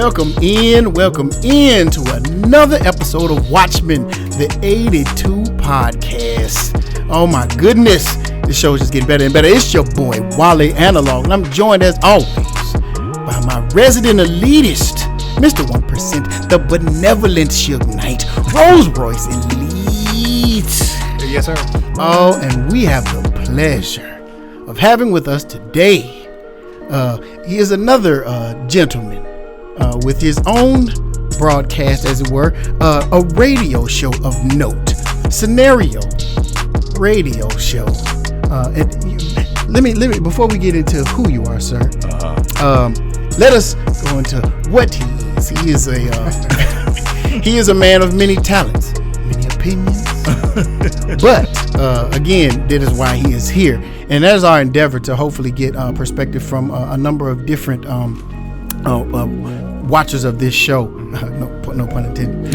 welcome in to another episode of Watchmen, the 82 podcast. Oh my goodness, this show is just getting better and better. It's your boy, Wale Analog, and I'm joined as always by my resident elitist, Mr. 1%, the benevolent Suge Knight, Rolls Royce Elite. Yes, sir. Oh, and we have the pleasure of having with us today. He is another gentleman with his own broadcast, as it were, a radio show of note, Scenario Radio Show. Let me before we get into who you are, sir. Let us go into what he is. He is he is a man of many talents, many opinions. But again, that is why he is here, and that is our endeavor to hopefully get perspective from a number of different watchers of this show. No pun intended.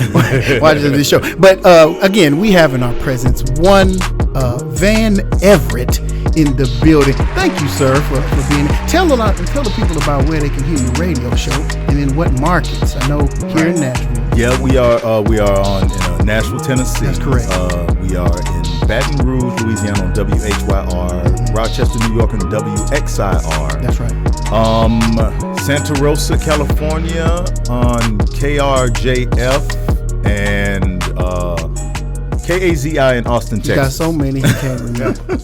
Watchers of this show. But again, we have in our presence one Van Everett in the building. Thank you, sir, for being here. Tell the people about where they can hear your radio show and in what markets. I know here in Nashville. Yeah, we are on in Nashville, Tennessee. That's correct. We are in Baton Rouge, Louisiana on WHYR, Rochester, New York on WXIR. That's right. Santa Rosa, California on KRJF and KAZI in Austin, Texas. You got so many you can't remember.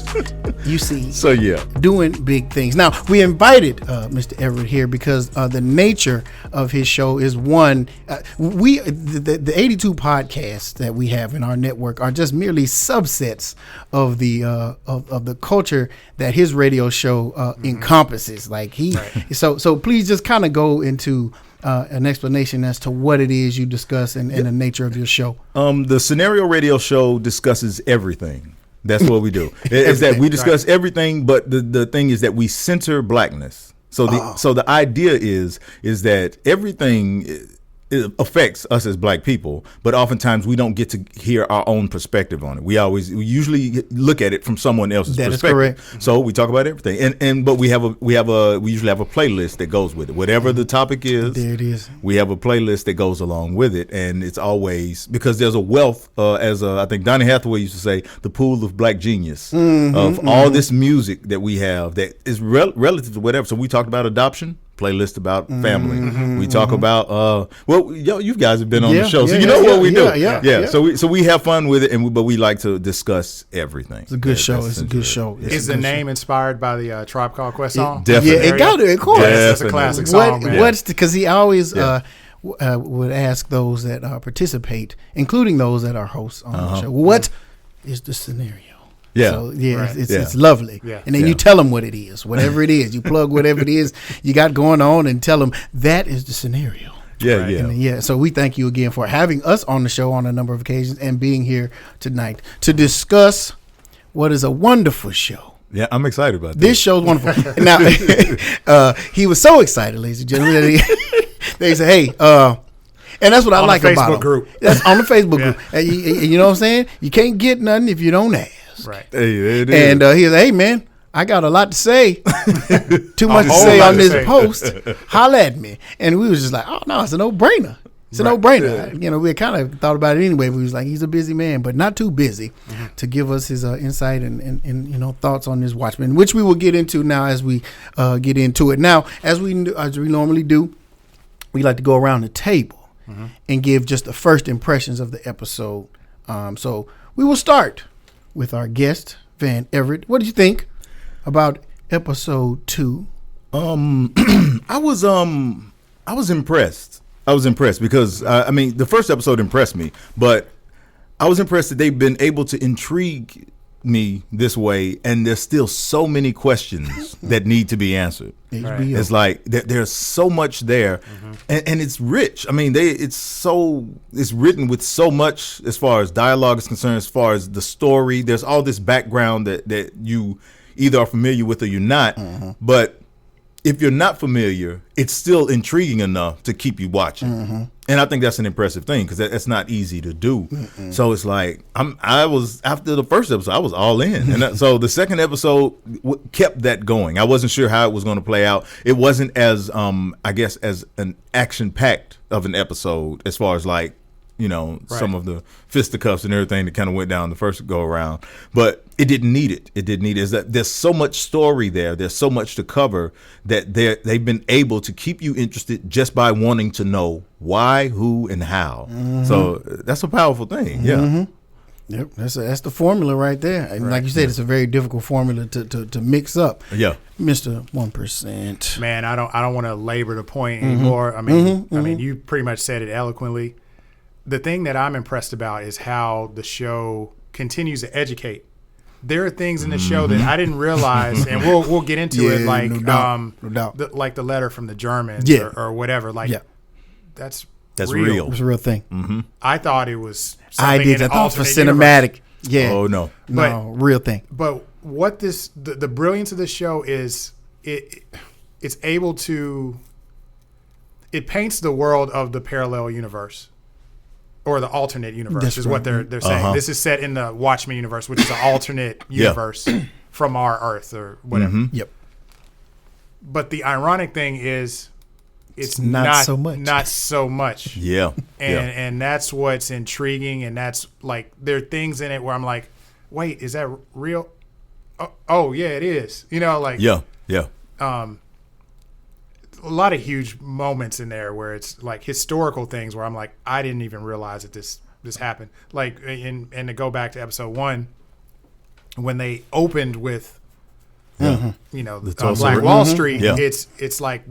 You see, so yeah, doing big things. Now we invited Mr. Everett here because the nature of his show is one. The 82 podcasts that we have in our network are just merely subsets of the of the culture that his radio show encompasses. Like so please just kind of go into an explanation as to what it is you discuss and the nature of your show. The Scenario Radio Show discusses everything. That's what we do. Is that we discuss everything, but the thing is that we center blackness. So the idea is that everything it affects us as black people, but oftentimes we don't get to hear our own perspective on it. We usually look at it from someone else's perspective. That is correct. So we talk about everything, but we usually have a playlist that goes with it. Whatever the topic is, there it is. We have a playlist that goes along with it, and it's always because there's a wealth, I think Donny Hathaway used to say, the pool of black genius of all this music that we have that is relative to whatever. So we talked about adoption. Playlist about family. We talk about you guys have been on the show, so you know what we do. Yeah. So we have fun with it, but we like to discuss everything. It's a good show. It's a good show. Is the name inspired by the Tribe Called Quest song? Definitely. Yeah, it got it. Of course, it's a classic song. Because he always would ask those that participate, including those that are hosts on the show, what is the scenario? Yeah. So, it's lovely. Yeah. And then you tell them what it is, whatever it is. You plug whatever it is you got going on and tell them that is the scenario. Yeah, right? Yeah. So we thank you again for having us on the show on a number of occasions and being here tonight to discuss what is a wonderful show. Yeah, I'm excited about this. This show's wonderful. Now, he was so excited, ladies and gentlemen. They say, hey, and that's what I like about him. Group. That's on the Facebook group. And you know what I'm saying? You can't get nothing if you don't ask. Right. Hey, and he said, hey, man, I got a lot to say. Too much to say on this post. Holla at me. And we was just like, oh, no, it's a no-brainer. It's a no-brainer. You know, we kind of thought about it anyway. We was like, he's a busy man, but not too busy to give us his insight and thoughts on this Watchmen, which we will get into now as we get into it. Now, as we normally do, we like to go around the table and give just the first impressions of the episode. So we will start with our guest, Van Everett. What did you think about episode 2? I was impressed. I was impressed because the first episode impressed me, but I was impressed that they've been able to intrigue me this way, and there's still so many questions that need to be answered. Right. It's like there's so much there, and it's rich. I mean, it's written with so much as far as dialogue is concerned, as far as the story. There's all this background that you either are familiar with or you're not, but if you're not familiar, it's still intriguing enough to keep you watching. Mm-hmm. And I think that's an impressive thing because that's not easy to do. Mm-mm. So it's like I was after the first episode, I was all in, and so the second episode kept that going. I wasn't sure how it was going to play out. It wasn't as I guess as an action packed of an episode as far as like some of the fisticuffs and everything that kind of went down the first go around, but it didn't need it. It didn't need it. Is that there's so much story there. There's so much to cover that they've been able to keep you interested just by wanting to know why, who, and how. Mm-hmm. So that's a powerful thing. Yeah. Mm-hmm. Yep, that's the formula right there. And like you said, it's a very difficult formula to mix up. Yeah, Mr. 1%. Man, I don't want to labor the point anymore. I mean, you pretty much said it eloquently. The thing that I'm impressed about is how the show continues to educate. There are things in the show that I didn't realize, and we'll get into it, like no doubt. like the letter from the Germans or whatever. Like that's real. It's a real thing. Mm-hmm. I thought it was. I thought for cinematic. Universe. Yeah. Oh no. Real thing. But what the brilliance of this show is, it's able to. It paints the world of the parallel universe. Or the alternate universe. That's is right. What they're saying. Uh-huh. This is set in the Watchmen universe, which is an alternate universe from our Earth or whatever. Mm-hmm. Yep. But the ironic thing is, it's not so much. Not so much. Yeah. And that's what's intriguing, and that's like there are things in it where I'm like, wait, is that real? Oh yeah, it is. Like yeah. A lot of huge moments in there where it's like historical things where I'm like, I didn't even realize that this happened. Like, and to go back to episode 1, when they opened with, Black Wall Street, it's like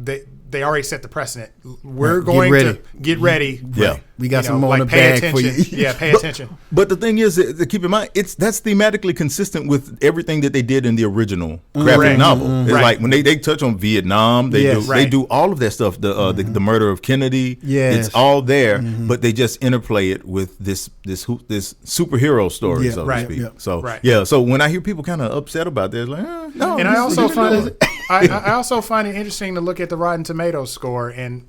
they already set the precedent. We're going to get ready. Yeah. We got some more in the bag for you. Yeah, pay attention. But the thing is, to keep in mind, that's thematically consistent with everything that they did in the original graphic novel. It's like when they touch on Vietnam, they do all of that stuff. The murder of Kennedy. Yes. It's all there, but they just interplay it with this superhero story, so to speak. Yeah. So so when I hear people kind of upset about that, it's like, no. And I also find I also find it interesting to look at the Rotten Tomatoes score and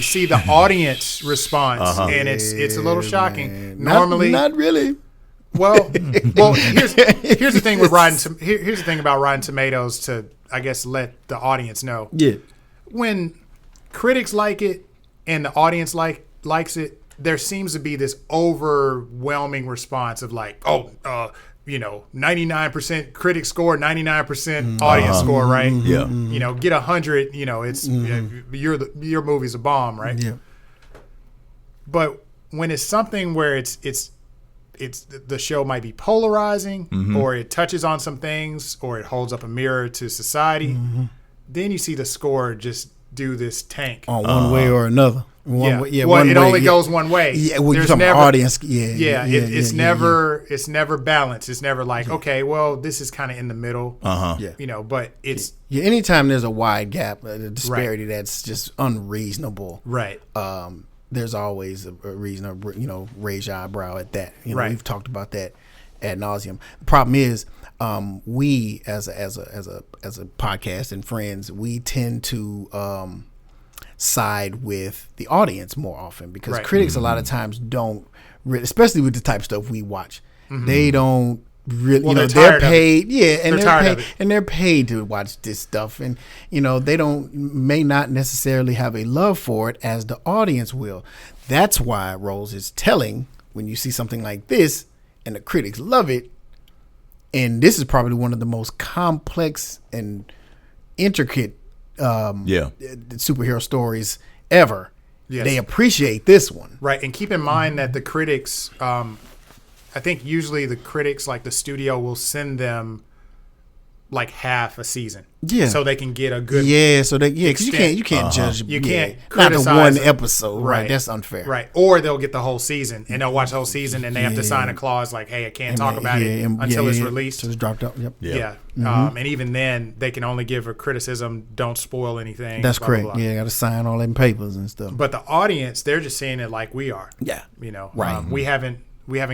see the audience response, and it's a little shocking. Man. Normally, not really. Well, here's the thing with here's the thing about Rotten Tomatoes to, I guess, let the audience know. Yeah. When critics like it and the audience likes it, there seems to be this overwhelming response of like, 99% critic score, 99% audience score, right? Yeah. Get 100, it's your movie's a bomb, right? Yeah. But when it's something where it's the show might be polarizing, or it touches on some things, or it holds up a mirror to society, then you see the score just do this tank on one way or another. It only goes one way. Yeah, well, you're talking about audience. It's never balanced. It's never like, okay, well, this is kind of in the middle. But it's anytime there's a wide gap, a disparity that's just unreasonable. Right. There's always a reason to raise your eyebrow at that. We've talked about that ad nauseum. The problem is, we as a podcast and friends, we tend to side with the audience more often because critics a lot of times don't, especially with the type of stuff we watch, they don't really, they're paid, and they're paid to watch this stuff, and they may not necessarily have a love for it as the audience will. That's why, Rose, is telling when you see something like this and the critics love it, and this is probably one of the most complex and intricate superhero stories ever. Yes. They appreciate this one. Right. And keep in mind that the critics, I think usually the critics, like the studio, will send them like half a season. Yeah. So they can get a good because you can't judge. You can't not the one them. episode. Right. That's unfair. Right. Or they'll get the whole season and they'll watch the whole season and they have to sign a clause like, hey, I can't talk about it until it's released. So it's dropped out. Yep. Yeah. And even then they can only give a criticism, don't spoil anything. That's correct. Blah, blah, blah. Yeah, got to sign all them papers and stuff. But the audience, they're just seeing it like we are. Yeah. Right. We haven't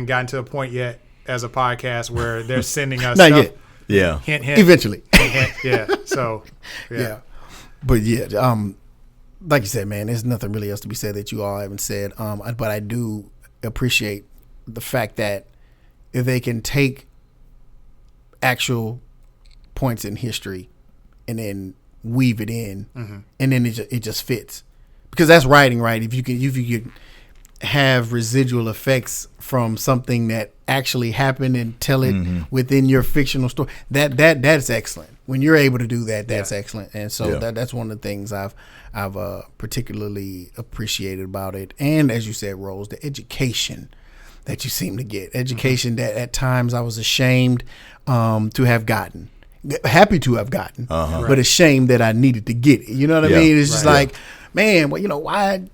gotten to a point yet as a podcast where they're sending us not stuff. Yet. Yeah. Hint, hint. Eventually. Hint, hint. Yeah. So, yeah. But yeah, like you said, man, there's nothing really else to be said that you all haven't said. But I do appreciate the fact that if they can take actual points in history and then weave it in, and then it just fits, because that's writing, right? If you can have residual effects from something that actually happened and tell it within your fictional story, that's excellent. When you're able to do that, that's excellent. And so that's one of the things I've particularly appreciated about it. And as you said, Rose, the education that you seem to get, education that at times I was ashamed to have gotten, happy to have gotten, but ashamed that I needed to get it. You know what I mean? It's just like, man, well, why,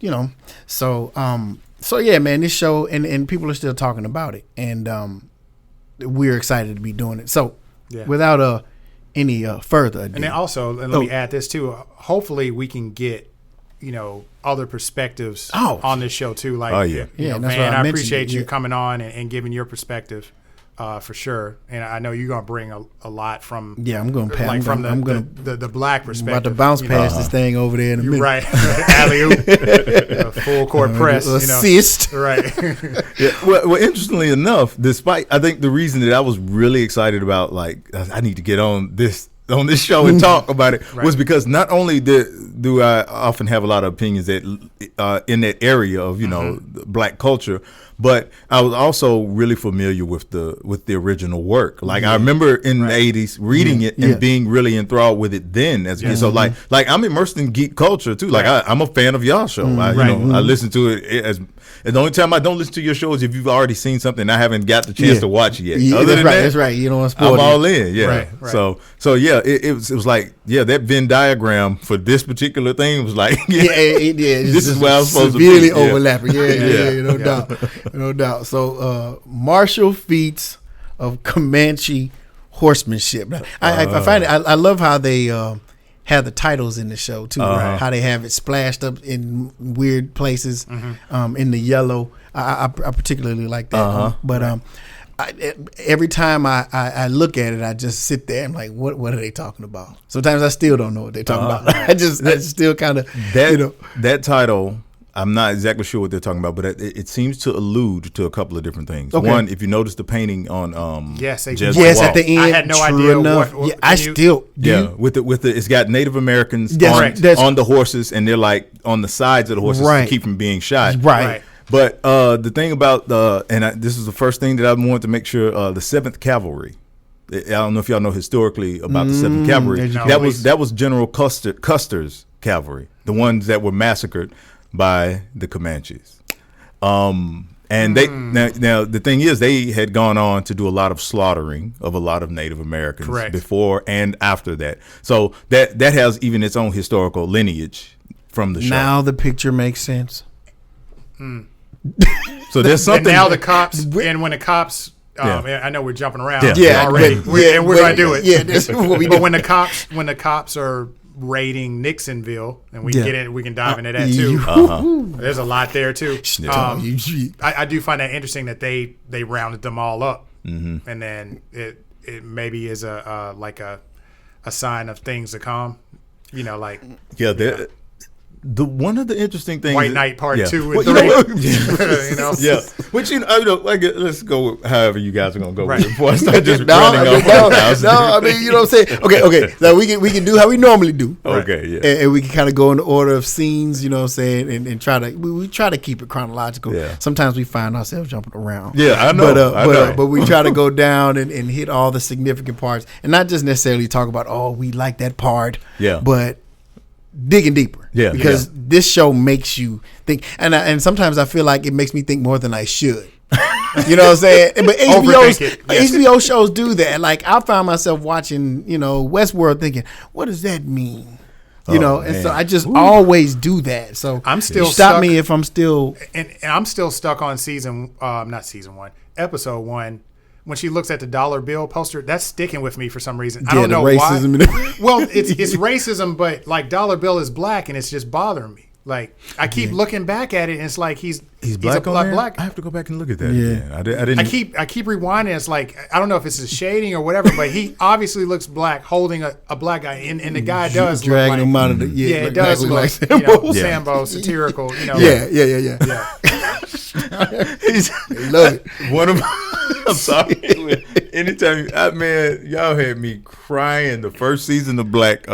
so yeah, man, this show, and people are still talking about it, and we're excited to be doing it. So without any further ado. And then also, and let me add this too, hopefully we can get, other perspectives on this show too. Like, man, I appreciate you coming on and giving your perspective. For sure, and I know you're gonna bring a lot from I'm gonna pass from the black perspective. I'm about to bounce past this thing over there in a minute. Right, alley-oop, full court press, assist. Right. Well, interestingly enough, despite I think the reason that I was really excited about, like, I need to get on this show and talk about it was because not only do I often have a lot of opinions that in that area of black culture, but I was also really familiar with the original work. Like I remember in the 80s reading it and being really enthralled with it then as a kid. So like I'm immersed in geek culture too. Like I'm a fan of y'all show. I listen to it as the only time I don't listen to your show is if you've already seen something I haven't got the chance to watch it yet. Other than that's right. You don't want to spoil I'm all in. Yeah. Right. So yeah, it was like that Venn diagram for this particular thing was like this is where I was supposed to be. Severely overlapping. No doubt. So martial feats of Comanche horsemanship. I find it. I love how they have the titles in the show too. How they have it splashed up in weird places in the yellow. I particularly like that. But every time I look at it, I just sit there and like, what are they talking about? Sometimes I still don't know what they're talking about. I still kind of that title. I'm not exactly sure what they're talking about, but it seems to allude to a couple of different things. Okay. One, if you notice the painting on yes, at the end. I had no idea. With the it's got Native Americans on the horses, and they're like on the sides of the horses to keep from being shot. Right. But the thing about this is the first thing that I wanted to make sure, the 7th Cavalry. I don't know if y'all know historically about the 7th Cavalry. That was General Custer's cavalry, the ones that were massacred by the Comanches. And they now the thing is, they had gone on to do a lot of slaughtering of a lot of Native Americans before and after that. So that has even its own historical lineage from the show. Now the picture makes sense. So there's something. And now the cops, and when the cops, I know we're jumping around already, and we're going to do it. Yeah, that's what we do. But when the cops are raiding Nixonville, and we get in, we can dive into that too. There's a lot there too. I do find that interesting that they rounded them all up, and then it maybe is a sign of things to come. The one of the interesting things, White Knight Part 2 and 3. Which let's go however you guys are gonna go with it before I start just running off. I mean, you know what I'm saying? Okay. So we can do how we normally do. Okay, and we can kind of go in the order of scenes. You know what I'm saying? And try to we try to keep it chronological. Yeah. Sometimes we find ourselves jumping around. Yeah, I know. But we try to go down and hit all the significant parts, and not just necessarily talk about we like that part. Yeah. But digging deeper, because this show makes you think, and sometimes I feel like it makes me think more than I should. You know what I'm saying? But HBO shows do that. Like I found myself watching, Westworld, thinking, what does that mean? And so I just always do that. So I'm still stop me if I'm still, and I'm still stuck on episode 1. When she looks at the dollar bill poster, that's sticking with me for some reason. I don't know racism why. Well, it's racism, but like dollar bill is black, and it's just bothering me. Like I keep looking back at it, and it's like he's black a on there? black. I have to go back and look at that again. I didn't. I keep rewinding. It's like I don't know if it's a shading or whatever, but he obviously looks black, holding a black guy, and the guy does dragging look him like, out of the it does look like Sambo, satirical. Yeah. Love it. One of I'm sorry. Anytime, man, y'all had me crying the first season of Black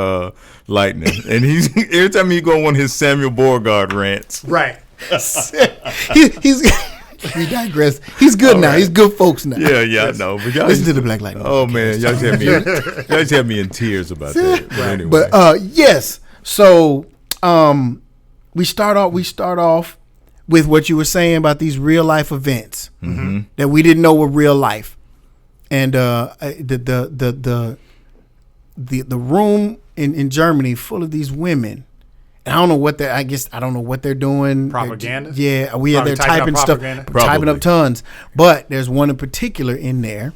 Lightning, and every time he go on one of his Samuel Beauregard rants. Right. he's we digress. He's good now. Right. He's good folks now. Yeah, I know. But y'all listen to the Black Lightning. Oh man, y'all just had me in tears about that. But anyway. But yes. So we start off with what you were saying about these real life events that we didn't know were real life, and the room in Germany full of these women. And I don't know what I don't know what they're doing. Propaganda. Yeah, they're typing stuff, typing up tons. But there's one in particular in there,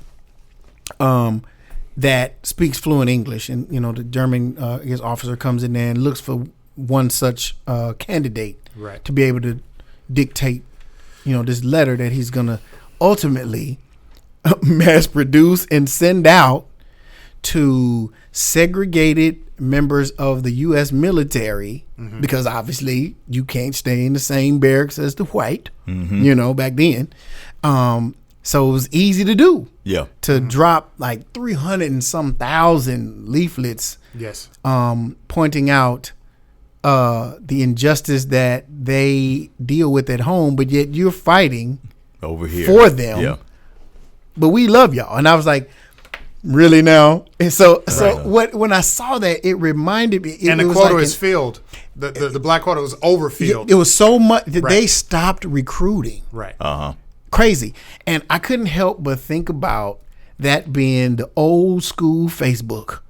that speaks fluent English, and the German his officer comes in there and looks for one such candidate to be able to dictate, this letter that he's gonna ultimately mass produce and send out to segregated members of the U.S. military, because obviously you can't stay in the same barracks as the white, back then. So it was easy to do. Yeah. To drop like 300 and some thousand leaflets. Yes. Pointing out the injustice that they deal with at home, but yet you're fighting over here for them. Yeah. But we love y'all. And I was like, really now? And so when I saw that, it reminded me. And the quota is filled. The black quota was overfilled. It was so much that they stopped recruiting. Right. Crazy. And I couldn't help but think about that being the old school Facebook.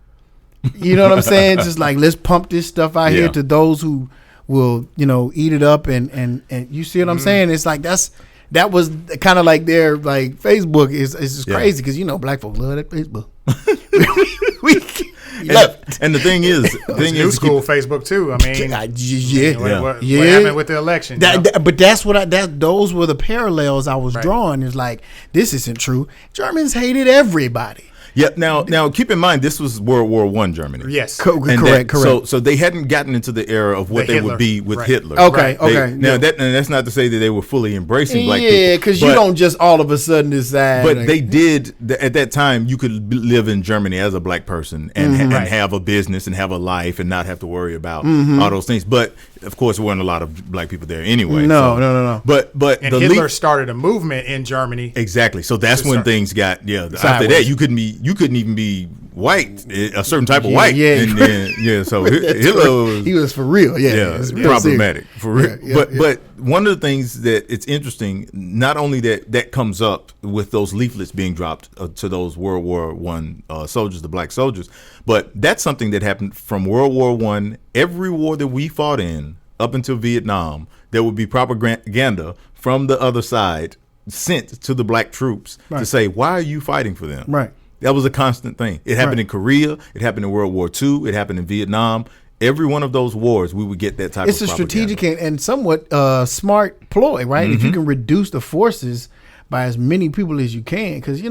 You know what I'm saying? Just like, let's pump this stuff out here to those who will, eat it up. And you see what I'm saying? It's like that was kind of like their like Facebook is just crazy because black folks love that Facebook. And the thing is, new school Facebook too. I mean, what happened with the election? But that's those were the parallels I was drawing. Is like, this isn't true. Germans hated everybody. Yeah. Now, keep in mind this was World War I Germany. Yes. Correct. So they hadn't gotten into the era of what they would be with Hitler. Okay. Now that's not to say that they were fully embracing black people. Yeah, because you don't just all of a sudden decide. But they did at that time. You could live in Germany as a black person and have a business and have a life and not have to worry about all those things. But of course, there weren't a lot of black people there anyway. No. But Hitler started a movement in Germany. Exactly. So that's when things got after that you couldn't even be white, a certain type of white. So Hitler he was for real. Problematic for real. Yeah, but one of the things that it's interesting, not only that comes up with those leaflets being dropped to those World War I soldiers, the black soldiers, but that's something that happened from World War I. Every war that we fought in up until Vietnam, there would be propaganda from the other side sent to the black troops to say, why are you fighting for them? Right. That was a constant thing. It happened in Korea. It happened in World War II. It happened in Vietnam. Every one of those wars, we would get that type of propaganda. It's a strategic and somewhat smart ploy, right? If you can reduce the forces by as many people as you can, because,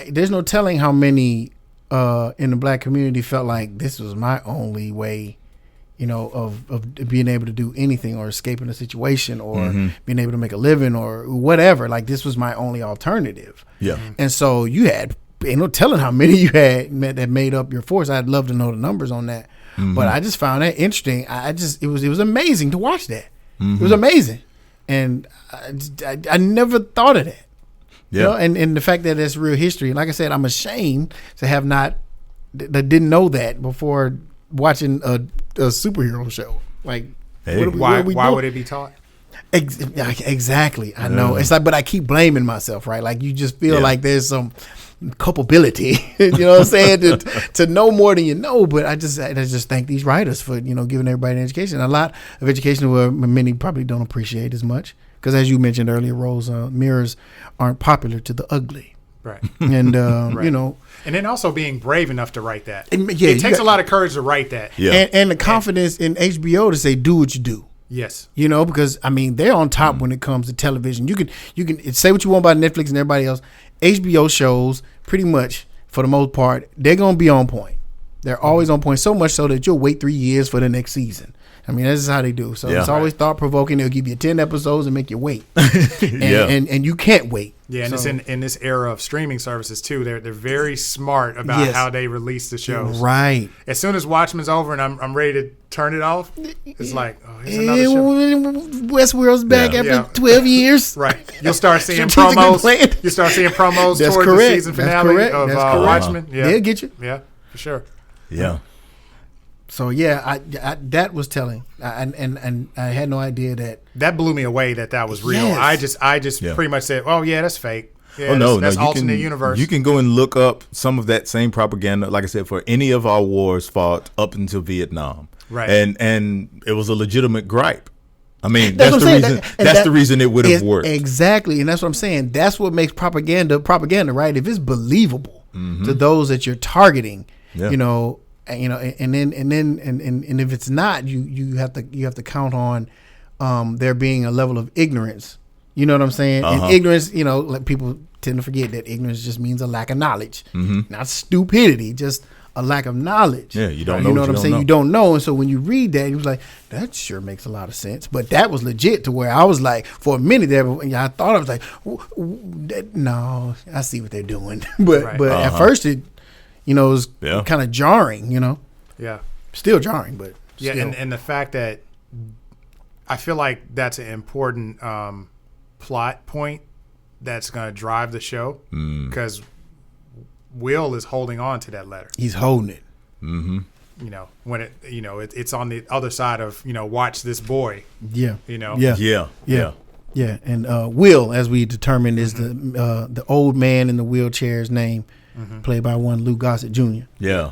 there's no telling how many in the black community felt like this was my only way, of being able to do anything or escaping a situation or being able to make a living or whatever. Like, this was my only alternative. Yeah. And so you had, ain't no telling how many you had that made up your force. I'd love to know the numbers on that. But I just found that interesting. It was amazing to watch that. It was amazing. And I never thought of that. Yeah. And the fact that it's real history. Like I said, I'm ashamed to have that didn't know that before watching a superhero show. Like, why would it be taught? Exactly. I know. It's like, but I keep blaming myself, right? Like, you just feel like there's some culpability, you know what I'm saying, to know more than you know. But I just thank these writers for, giving everybody an education. A lot of education where many probably don't appreciate as much. Because as you mentioned earlier, Rose, mirrors aren't popular to the ugly. Right. And, And then also being brave enough to write that. It takes a lot of courage to write that. Yeah. And the confidence in HBO to say, do what you do. Yes. You know, because I mean they're on top when it comes to television. You can say what you want about Netflix and everybody else. HBO shows, pretty much for the most part, they're gonna be on point. They're always on point, so much so that you'll wait 3 years for the next season. I mean, that's just how they do. So it's always thought provoking. They'll give you 10 episodes and make you wait, and you can't wait. Yeah, and it's in this era of streaming services too. They're very smart about how they release the shows. Right. As soon as Watchmen's over and I'm ready to turn it off, it's like, oh, here's another show. Westworld's back after 12 years. Right. You'll start seeing promos. You'll start seeing promos toward the season finale of Watchmen. Yeah. They'll get you. Yeah, for sure. Yeah. So yeah, I that was telling, and I had no idea that blew me away that was real. Yes. I just pretty much said, oh yeah, that's fake. Yeah, that's alternate universe. You can go and look up some of that same propaganda, like I said, for any of our wars fought up until Vietnam. Right. And it was a legitimate gripe. I mean, that's the reason. That's the reason it would have worked. Exactly, and that's what I'm saying. That's what makes propaganda, right? If it's believable to those that you're targeting, you know. And if it's not, you have to count on there being a level of ignorance. You know what I'm saying? And ignorance, you know, like people tend to forget that ignorance just means a lack of knowledge, not stupidity, just a lack of knowledge. Yeah, you don't know. You know what I'm saying? You don't know, and so when you read that, you was like, that sure makes a lot of sense. But that was legit to where I was like, for a minute there, I thought I was like, no, I see what they're doing, but at first it. You know, it was kind of jarring, you know. Yeah. Still jarring, but yeah, still. And the fact that I feel like that's an important plot point that's going to drive the show because Will is holding on to that letter. He's holding it. Mm-hmm. You know, when it's on the other side of, you know, watch this boy. Yeah. You know. Yeah. And Will, as we determined, is the old man in the wheelchair's name. Played by one Lou Gossett Jr. Yeah,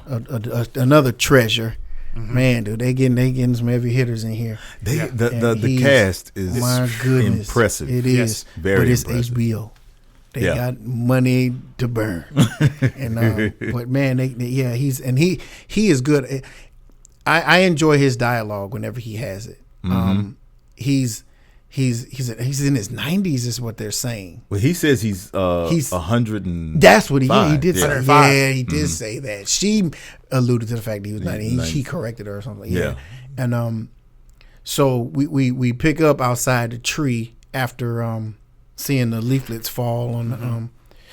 another treasure. Man, dude, they getting some heavy hitters in here. The cast is impressive. It is very but it's impressive. HBO. They got money to burn, and but man, he is good. I enjoy his dialogue whenever he has it. He's in his 90s is what they're saying. Well, he says he's 100 and that's what he did say. 105. Yeah, he did say that. She alluded to the fact that he was 90. She corrected her or something. Yeah. And so we pick up outside the tree after seeing the leaflets fall on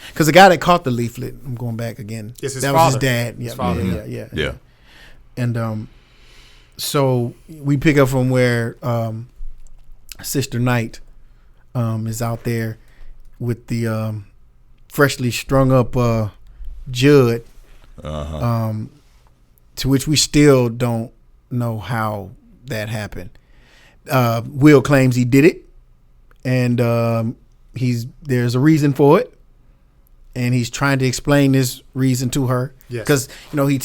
because the guy that caught the leaflet, I'm going back again. It's his that father. was his dad. His father. Yeah. And so we pick up from where Sister Knight is out there with the freshly strung up Judd, to which we still don't know how that happened. Will claims he did it, and there's a reason for it, and he's trying to explain this reason to her. Because she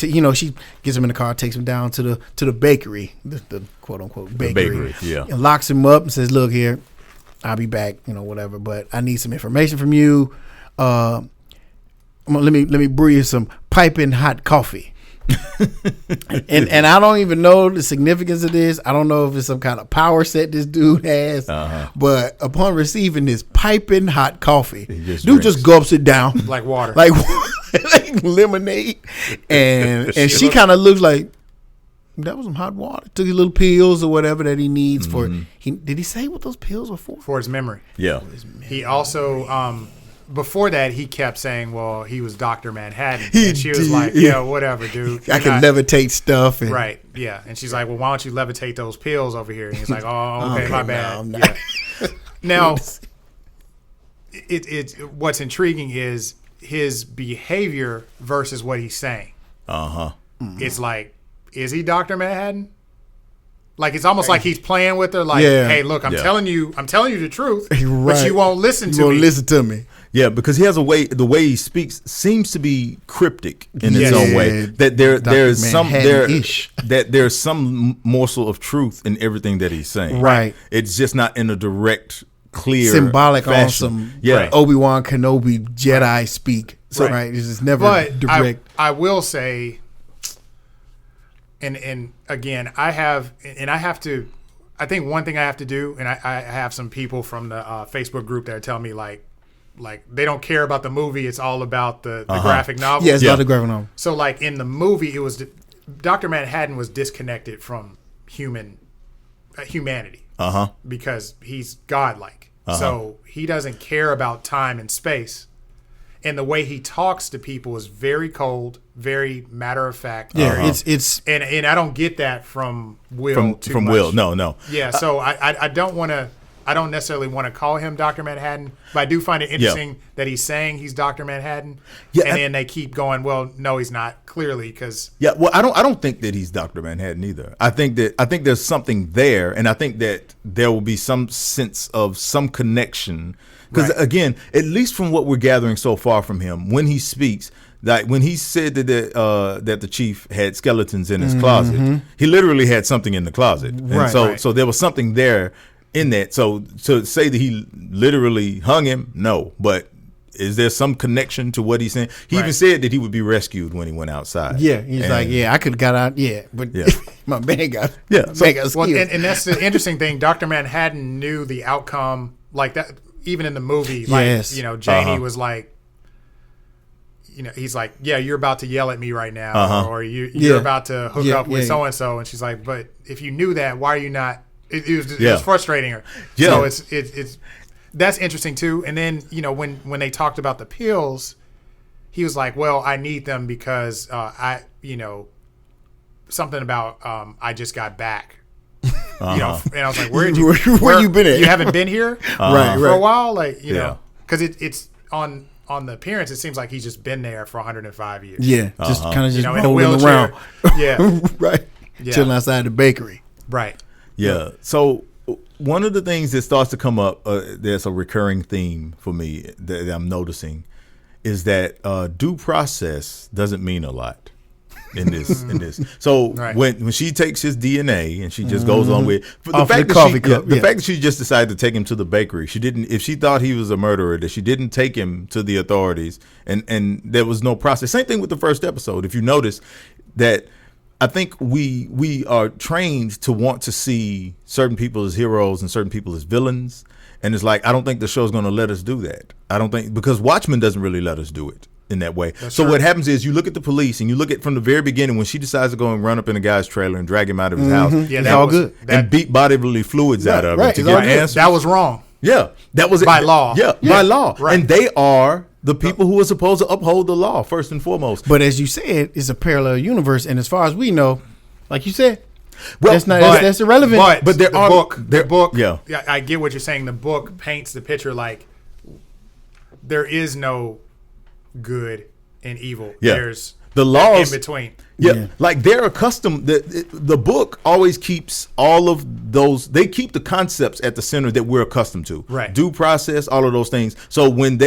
gets him in the car, takes him down to the bakery, the quote unquote bakery, and locks him up and says, "Look here, I'll be back, whatever. But I need some information from you. Let me brew you some piping hot coffee." and I don't even know the significance of this. I don't know if it's some kind of power set this dude has. But upon receiving this piping hot coffee, dude just gulps it down like water, like lemonade, and she kind of looks like that was some hot water. Took his little pills or whatever that he needs for. Did he say what those pills were for? For his memory. Yeah. He also before that, he kept saying, well, he was Dr. Manhattan. And she was like, yeah, whatever, dude. I can levitate stuff. Right, yeah. And she's like, well, why don't you levitate those pills over here? And he's like, oh, okay, my bad. No, yeah. Now, what's intriguing is his behavior versus what he's saying. It's like, is he Dr. Manhattan? Like, it's almost like he's playing with her. Like, hey, look, I'm telling you the truth, but you won't listen to me. You won't listen to me. Yeah, because he has the way he speaks seems to be cryptic in its own way. That there's some morsel of truth in everything that he's saying. Right. It's just not in a direct, clear, symbolic, fashion. Awesome. Obi-Wan Kenobi Jedi speak. So, right. It's just never direct. I will say, and again, I have to I think one thing I have to do, and I have some people from the Facebook group that are telling me like they don't care about the movie. It's all about the graphic novel. Yeah, it's about the graphic novel. So like in the movie, it was Dr. Manhattan was disconnected from humanity because he's godlike. So he doesn't care about time and space. And the way he talks to people is very cold, very matter of fact. Yeah, it's and I don't get that from Will too from much. Will. No. Yeah, so I don't necessarily want to call him Dr. Manhattan, but I do find it interesting that he's saying he's Dr. Manhattan, and then they keep going. Well, no, he's not. Clearly, because I don't think that he's Dr. Manhattan either. I think there's something there, and I think that there will be some sense of some connection. Because again, at least from what we're gathering so far from him, when he speaks, like when he said that the chief had skeletons in his closet, he literally had something in the closet, and so there was something there in that. So to say that he literally hung him, no, but is there some connection to what he's saying? He even said that he would be rescued when he went outside. Yeah, he's like, I could have got out, but my man got skilled. Well, and that's the interesting thing. Dr. Manhattan knew the outcome, like that. Even in the movie, like Janie was like, he's like, yeah, you're about to yell at me right now, or you're about to hook up with so and so, and she's like, but if you knew that, why are you not? It was frustrating her. So it's that's interesting too. And then when they talked about the pills, he was like, well, I need them because something about I just got back. And I was like, where you been at? You haven't been here for a while, like because it's on the appearance. It seems like he's just been there for 105 years. Yeah, just kind of just in a wheelchair. Around. Yeah, right. Yeah. Chilling outside the bakery. Right. Yeah. So one of the things that starts to come up, there's a recurring theme for me that I'm noticing, is that due process doesn't mean a lot. In this, so when she takes his DNA and she just goes on with the fact that she just decided to take him to the bakery, she didn't. If she thought he was a murderer, that she didn't take him to the authorities, and there was no process. Same thing with the first episode. If you notice that, I think we are trained to want to see certain people as heroes and certain people as villains, and it's like I don't think the show's going to let us do that. I don't think, because Watchmen doesn't really let us do it in that way. So what happens is you look at the police and you look at from the very beginning when she decides to go and run up in a guy's trailer and drag him out of his house. Yeah, that was good. And beat bodily fluids out of him to get answers. That was wrong. Yeah, that was by law. Yeah, by law. Right. And they are the people who are supposed to uphold the law first and foremost. But as you said, it's a parallel universe, and as far as we know, like you said, well, that's irrelevant. But the book. Yeah, I get what you're saying. The book paints the picture like there is no good and evil. Yeah. There's the laws in between. Yeah, like they're accustomed. The book always keeps all of those. They keep the concepts at the center that we're accustomed to. Right. Due process, all of those things. So when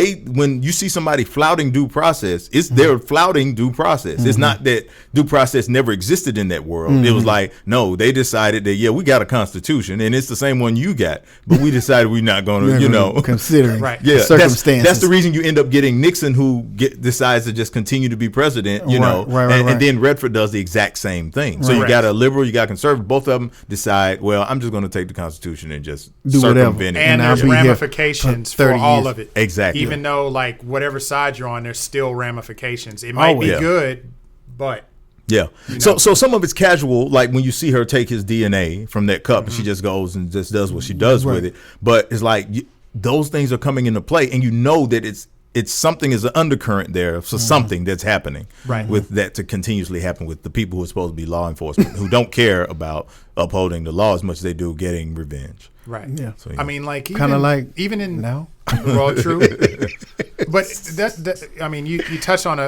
you see somebody flouting due process, it's they're flouting due process. It's not that due process never existed in that world. It was like, no, they decided that we got a constitution and it's the same one you got, but we decided we're not going to, considering circumstances. That's the reason you end up getting Nixon, who decides to just continue to be president. And then Redford does the exact same thing. So you got a liberal, you got a conservative. Both of them decide, well, I'm just going to take the Constitution and just do circumvent it. And there's ramifications for all of it. Exactly. Even though, like, whatever side you're on, there's still ramifications. It might be good, but... Yeah. So some of it's casual, like when you see her take his DNA from that cup and she just goes and just does what she does with it. But it's like those things are coming into play, and you know that it's something is an undercurrent there for something that's happening with that to continuously happen with the people who are supposed to be law enforcement who don't care about upholding the law as much as they do getting revenge. Right. Yeah. So, I mean, like even in now. Well, true. But that I mean, you touched on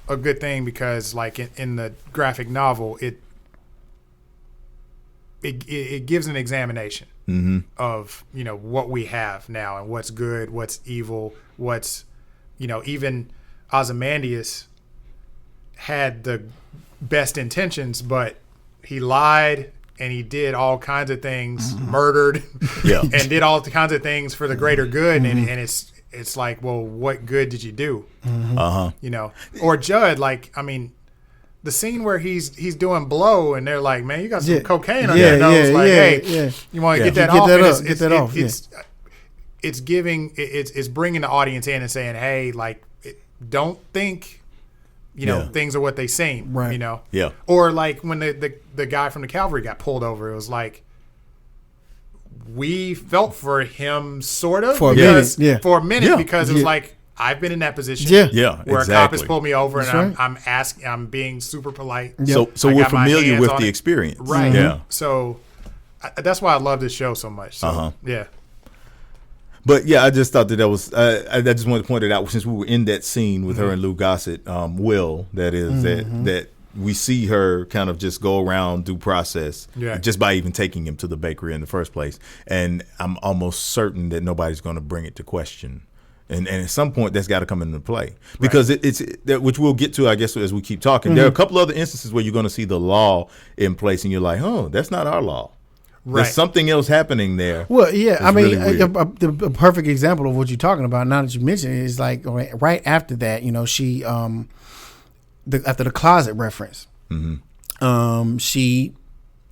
a good thing, because like in the graphic novel, it gives an examination of what we have now and what's good, what's evil, what's even Ozymandias had the best intentions, but he lied and he did all kinds of things, murdered, and did all kinds of things for the greater good, and it's like, well, what good did you do? Or Judd, like, I mean, the scene where he's doing blow and they're like, man, you got some Yeah. cocaine on Yeah, your nose. yeah, like, yeah, hey, yeah. you want to Yeah. get that Get off? that And up, get that off, it's giving, it's bringing the audience in and saying, hey, like, don't think, things are what they seem, Right. Yeah. Or like when the guy from the cavalry got pulled over, it was like, we felt for him sort of For a because minute, yeah. for a minute Yeah. because it was Yeah. like I've been in that position Yeah. where a cop exactly. has pulled me over and That's I'm being super polite. So I we're got my familiar hands with on the it. experience. Right. Yeah. So that's why I love this show so much. So, Uh-huh. yeah. But yeah, I just thought that was. I just wanted to point it out since we were in that scene with her and Lou Gossett. Will that is that we see her kind of just go around due process, just by even taking him to the bakery in the first place. And I'm almost certain that nobody's going to bring it to question. And at some point, that's got to come into play because it's which we'll get to, I guess, as we keep talking. There are a couple other instances where you're going to see the law in place, and you're like, oh, that's not our law. Right. There's something else happening there. Well, yeah, I mean, really weird. a perfect example of what you're talking about. Now that you mention it, is like right after that, she after the closet reference, she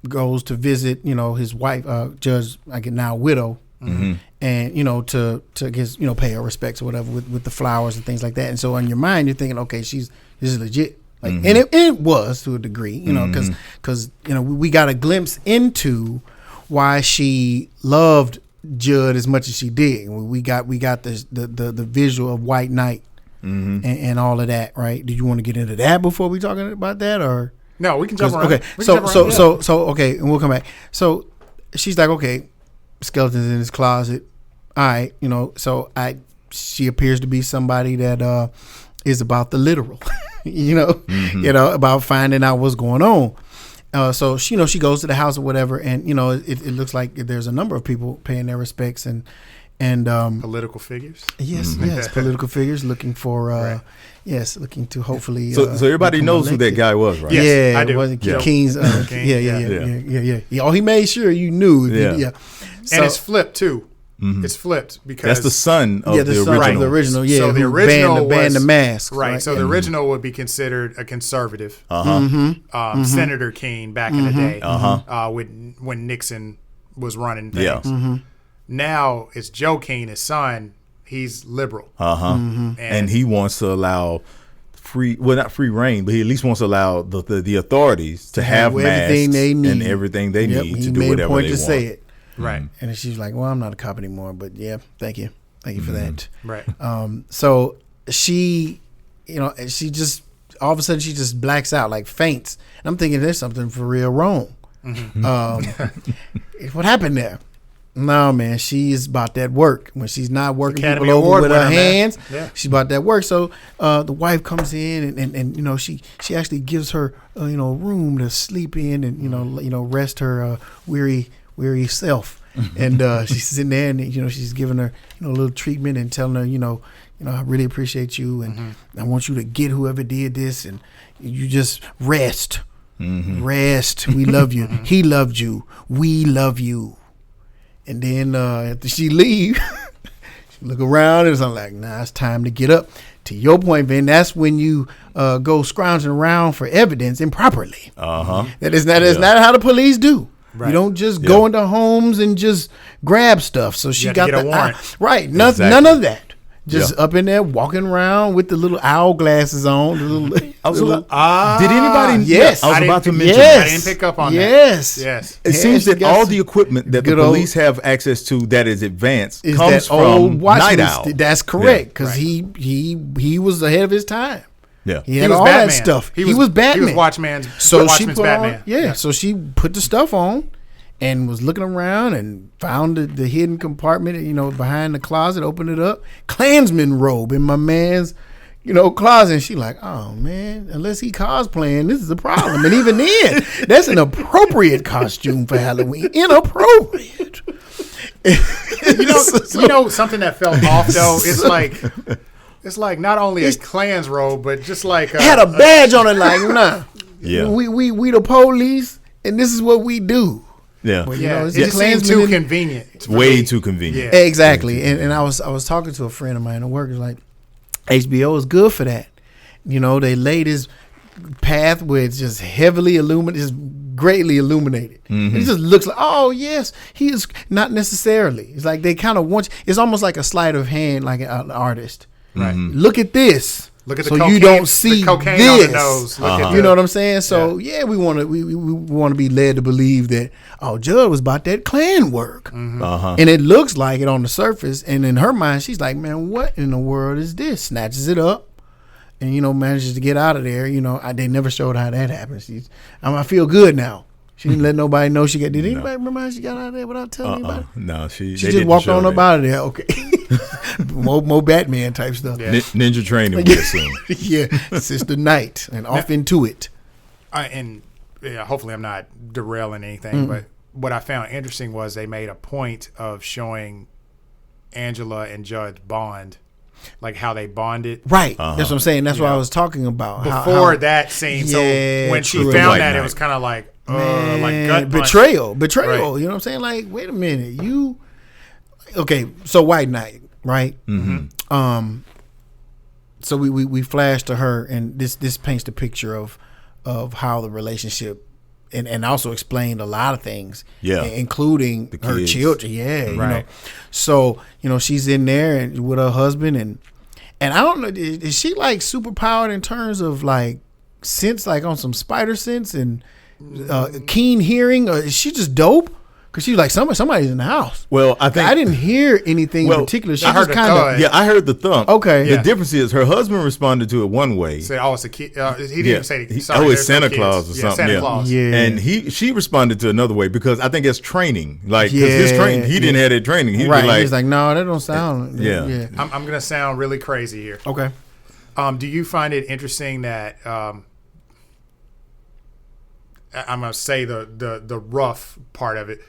goes to visit, his wife, Judge, now widow, and to guess pay her respects or whatever with the flowers and things like that. And so in your mind, you're thinking, okay, this is legit. Like, and it was to a degree, because we got a glimpse into why she loved Judd as much as she did. We got the visual of White Knight and all of that, right? Did you want to get into that before we talking about that, or No, we can jump around. Okay, We can jump around, so okay, and we'll come back. So she's like, okay, skeletons in his closet. All right, she appears to be somebody that is about the literal, about finding out what's going on. So she goes to the house or whatever, and it looks like there's a number of people paying their respects and political figures. Yes, political figures looking for Right. looking to hopefully. So everybody become knows who that elected. guy was, right? Yes, Yeah, I do. it wasn't Yeah. King's. King, Yeah. Oh, he made sure you knew. Yeah. So, And it's flipped too. It's flipped because That's the son of the son original. of the original. Yeah, So the who original banned the was- mask. right. So the original would be considered a conservative. Senator King back in the day, when Nixon was running things. Yeah. Now it's Joe King, his son. He's liberal. And he wants to allow not free reign, but he at least wants to allow the authorities to have everything masks they need. and everything they Yep, need he to do made whatever a point they to want. say it. Right. And she's like, "Well, I'm not a cop anymore, but yeah, thank you for that." Right. So she, she just all of a sudden she just blacks out, like faints. And I'm thinking there's something for real wrong. What happened there? No, man, she is about that work. When she's not working Academy people over Award with her winner, man. hands, Yeah. she's about that work. So the wife comes in and she actually gives her room to sleep in and rest her weary self. And she's sitting there and she's giving her a little treatment and telling her I really appreciate you and I want you to get whoever did this and you just rest. Rest. We love you. He loved you. We love you. And then after she leave, she look around and I'm like, nah, it's time to get up. To your point, Ben, that's when you go scrounging around for evidence improperly. That is not how the police do. Right. You don't just go into homes and just grab stuff. So she have got to get the a warrant. right. Exactly. None of that. Just up in there walking around with the little owl glasses on. The little, Did anybody? Yes. I was I about to didn't- mention. yes. that. I didn't pick up on yes. that. Yes. It seems she that got all some the equipment that the good old- police have access to that is advanced Is comes that old from watchman? Night Owl. That's correct, because right. he was ahead of his time. Yeah. He had was all Batman. that stuff. He was Batman. He was Watchman's. So she Watchman's put Batman. on, so she put the stuff on and was looking around and found the hidden compartment, behind the closet, opened it up, Klansman robe in my man's, closet. And she like, oh man, unless he cosplaying, this is a problem. And even then, that's an appropriate costume for Halloween. Inappropriate. Something that felt off though. It's like not only a Klan's robe, but just like Had a badge on it, like, nah. Yeah. We the police, and this is what we do. Yeah. But, Yeah, it's it the just seemed Klansmen too in- convenient. Way too convenient. Yeah. Exactly. And I was talking to a friend of mine at work. It's like HBO is good for that. They laid his path where it's just heavily illuminated, just greatly illuminated. Mm-hmm. It just looks like, oh yes, he is. Not necessarily. It's like they kind of want. It's almost like a sleight of hand, like an artist. Right. Look at this. Look at the so cocaine, you don't see the cocaine this. on the nose. Look at You know what I'm saying? So yeah, we want to be led to believe that Judd was about that Klan work, and it looks like it on the surface. And in her mind, she's like, man, what in the world is this? Snatches it up, and manages to get out of there. They never showed how that happens. I feel good now. She didn't let nobody know she got. Did anybody remember how she got out of there without telling anybody? No, she just walked on up out of there. Okay, more Batman type stuff. Yeah. Ninja training, we assume. Yeah, Sister Knight, and off into it. Hopefully I'm not derailing anything, but what I found interesting was they made a point of showing Angela and Judd's bond, like how they bonded. Right, that's what I'm saying. That's what I was talking about. Before that scene, so when she found that, it was kind of like, gut punch. betrayal. Right. You know what I'm saying? Like, wait a minute, okay? So White Knight, right? Mm-hmm. So we flash to her, and this paints the picture of how the relationship, and also explained a lot of things, including her children, right? So she's in there and with her husband, and I don't know, is she like superpowered in terms of like sense, like on some spider sense and keen hearing, or is she just dope? Because she was like, somebody's in the house. Well, I think I didn't hear anything in particular. She just kind of I heard the thump. Okay, the difference is her husband responded to it one way. Said, "Oh, it's a kid." He didn't say, it's Santa Claus or something. Santa Claus. Yeah, and she responded to another way because I think it's training. Like, because his training, he didn't have that training. He'd be like, he's like, no, that don't sound. Yeah. I'm gonna sound really crazy here. Okay. Do you find it interesting that I'm gonna say the rough part of it?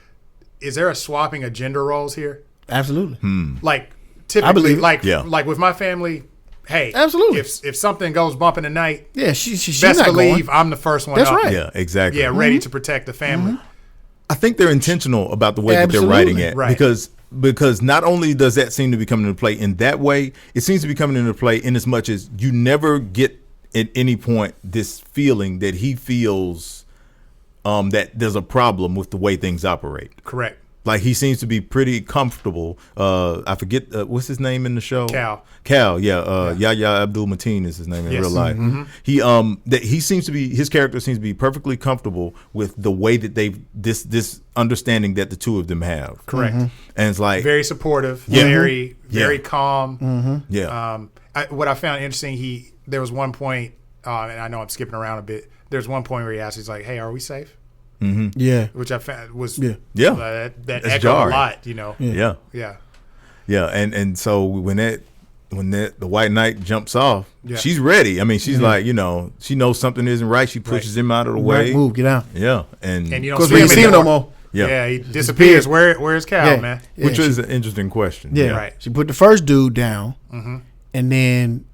Is there a swapping of gender roles here? Absolutely. Like typically, like with my family, hey, absolutely. If something goes bump in the night, she's best not believe going. I'm the first one. That's up. right. Yeah, exactly. Yeah, ready to protect the family. I think they're intentional about the way that they're writing it, right. because not only does that seem to be coming into play in that way, it seems to be coming into play in as much as you never get at any point this feeling that he feels that there's a problem with the way things operate. Correct. Like, he seems to be pretty comfortable. I forget what's his name in the show. Cal. Yahya Abdul-Mateen is his name in real life. Mm-hmm. He seems to be, his character seems to be perfectly comfortable with the way that they've this understanding that the two of them have. Correct. And it's like very supportive, very calm. Mm-hmm. Yeah. What I found interesting, there was one point, and I know I'm skipping around a bit. There's one point where he asked, he's like, "Hey, are we safe?" Mm-hmm. Yeah, which I found was that echoed jarring. a lot, Yeah. And so when the White Knight jumps off, she's ready. I mean, she's like, she knows something isn't right. She pushes him out of the way. Move, get out. Yeah, and you don't see him no more. Yeah, he disappears. Where's Cal, man? Yeah, which is an interesting question. Yeah, right. She put the first dude down, and then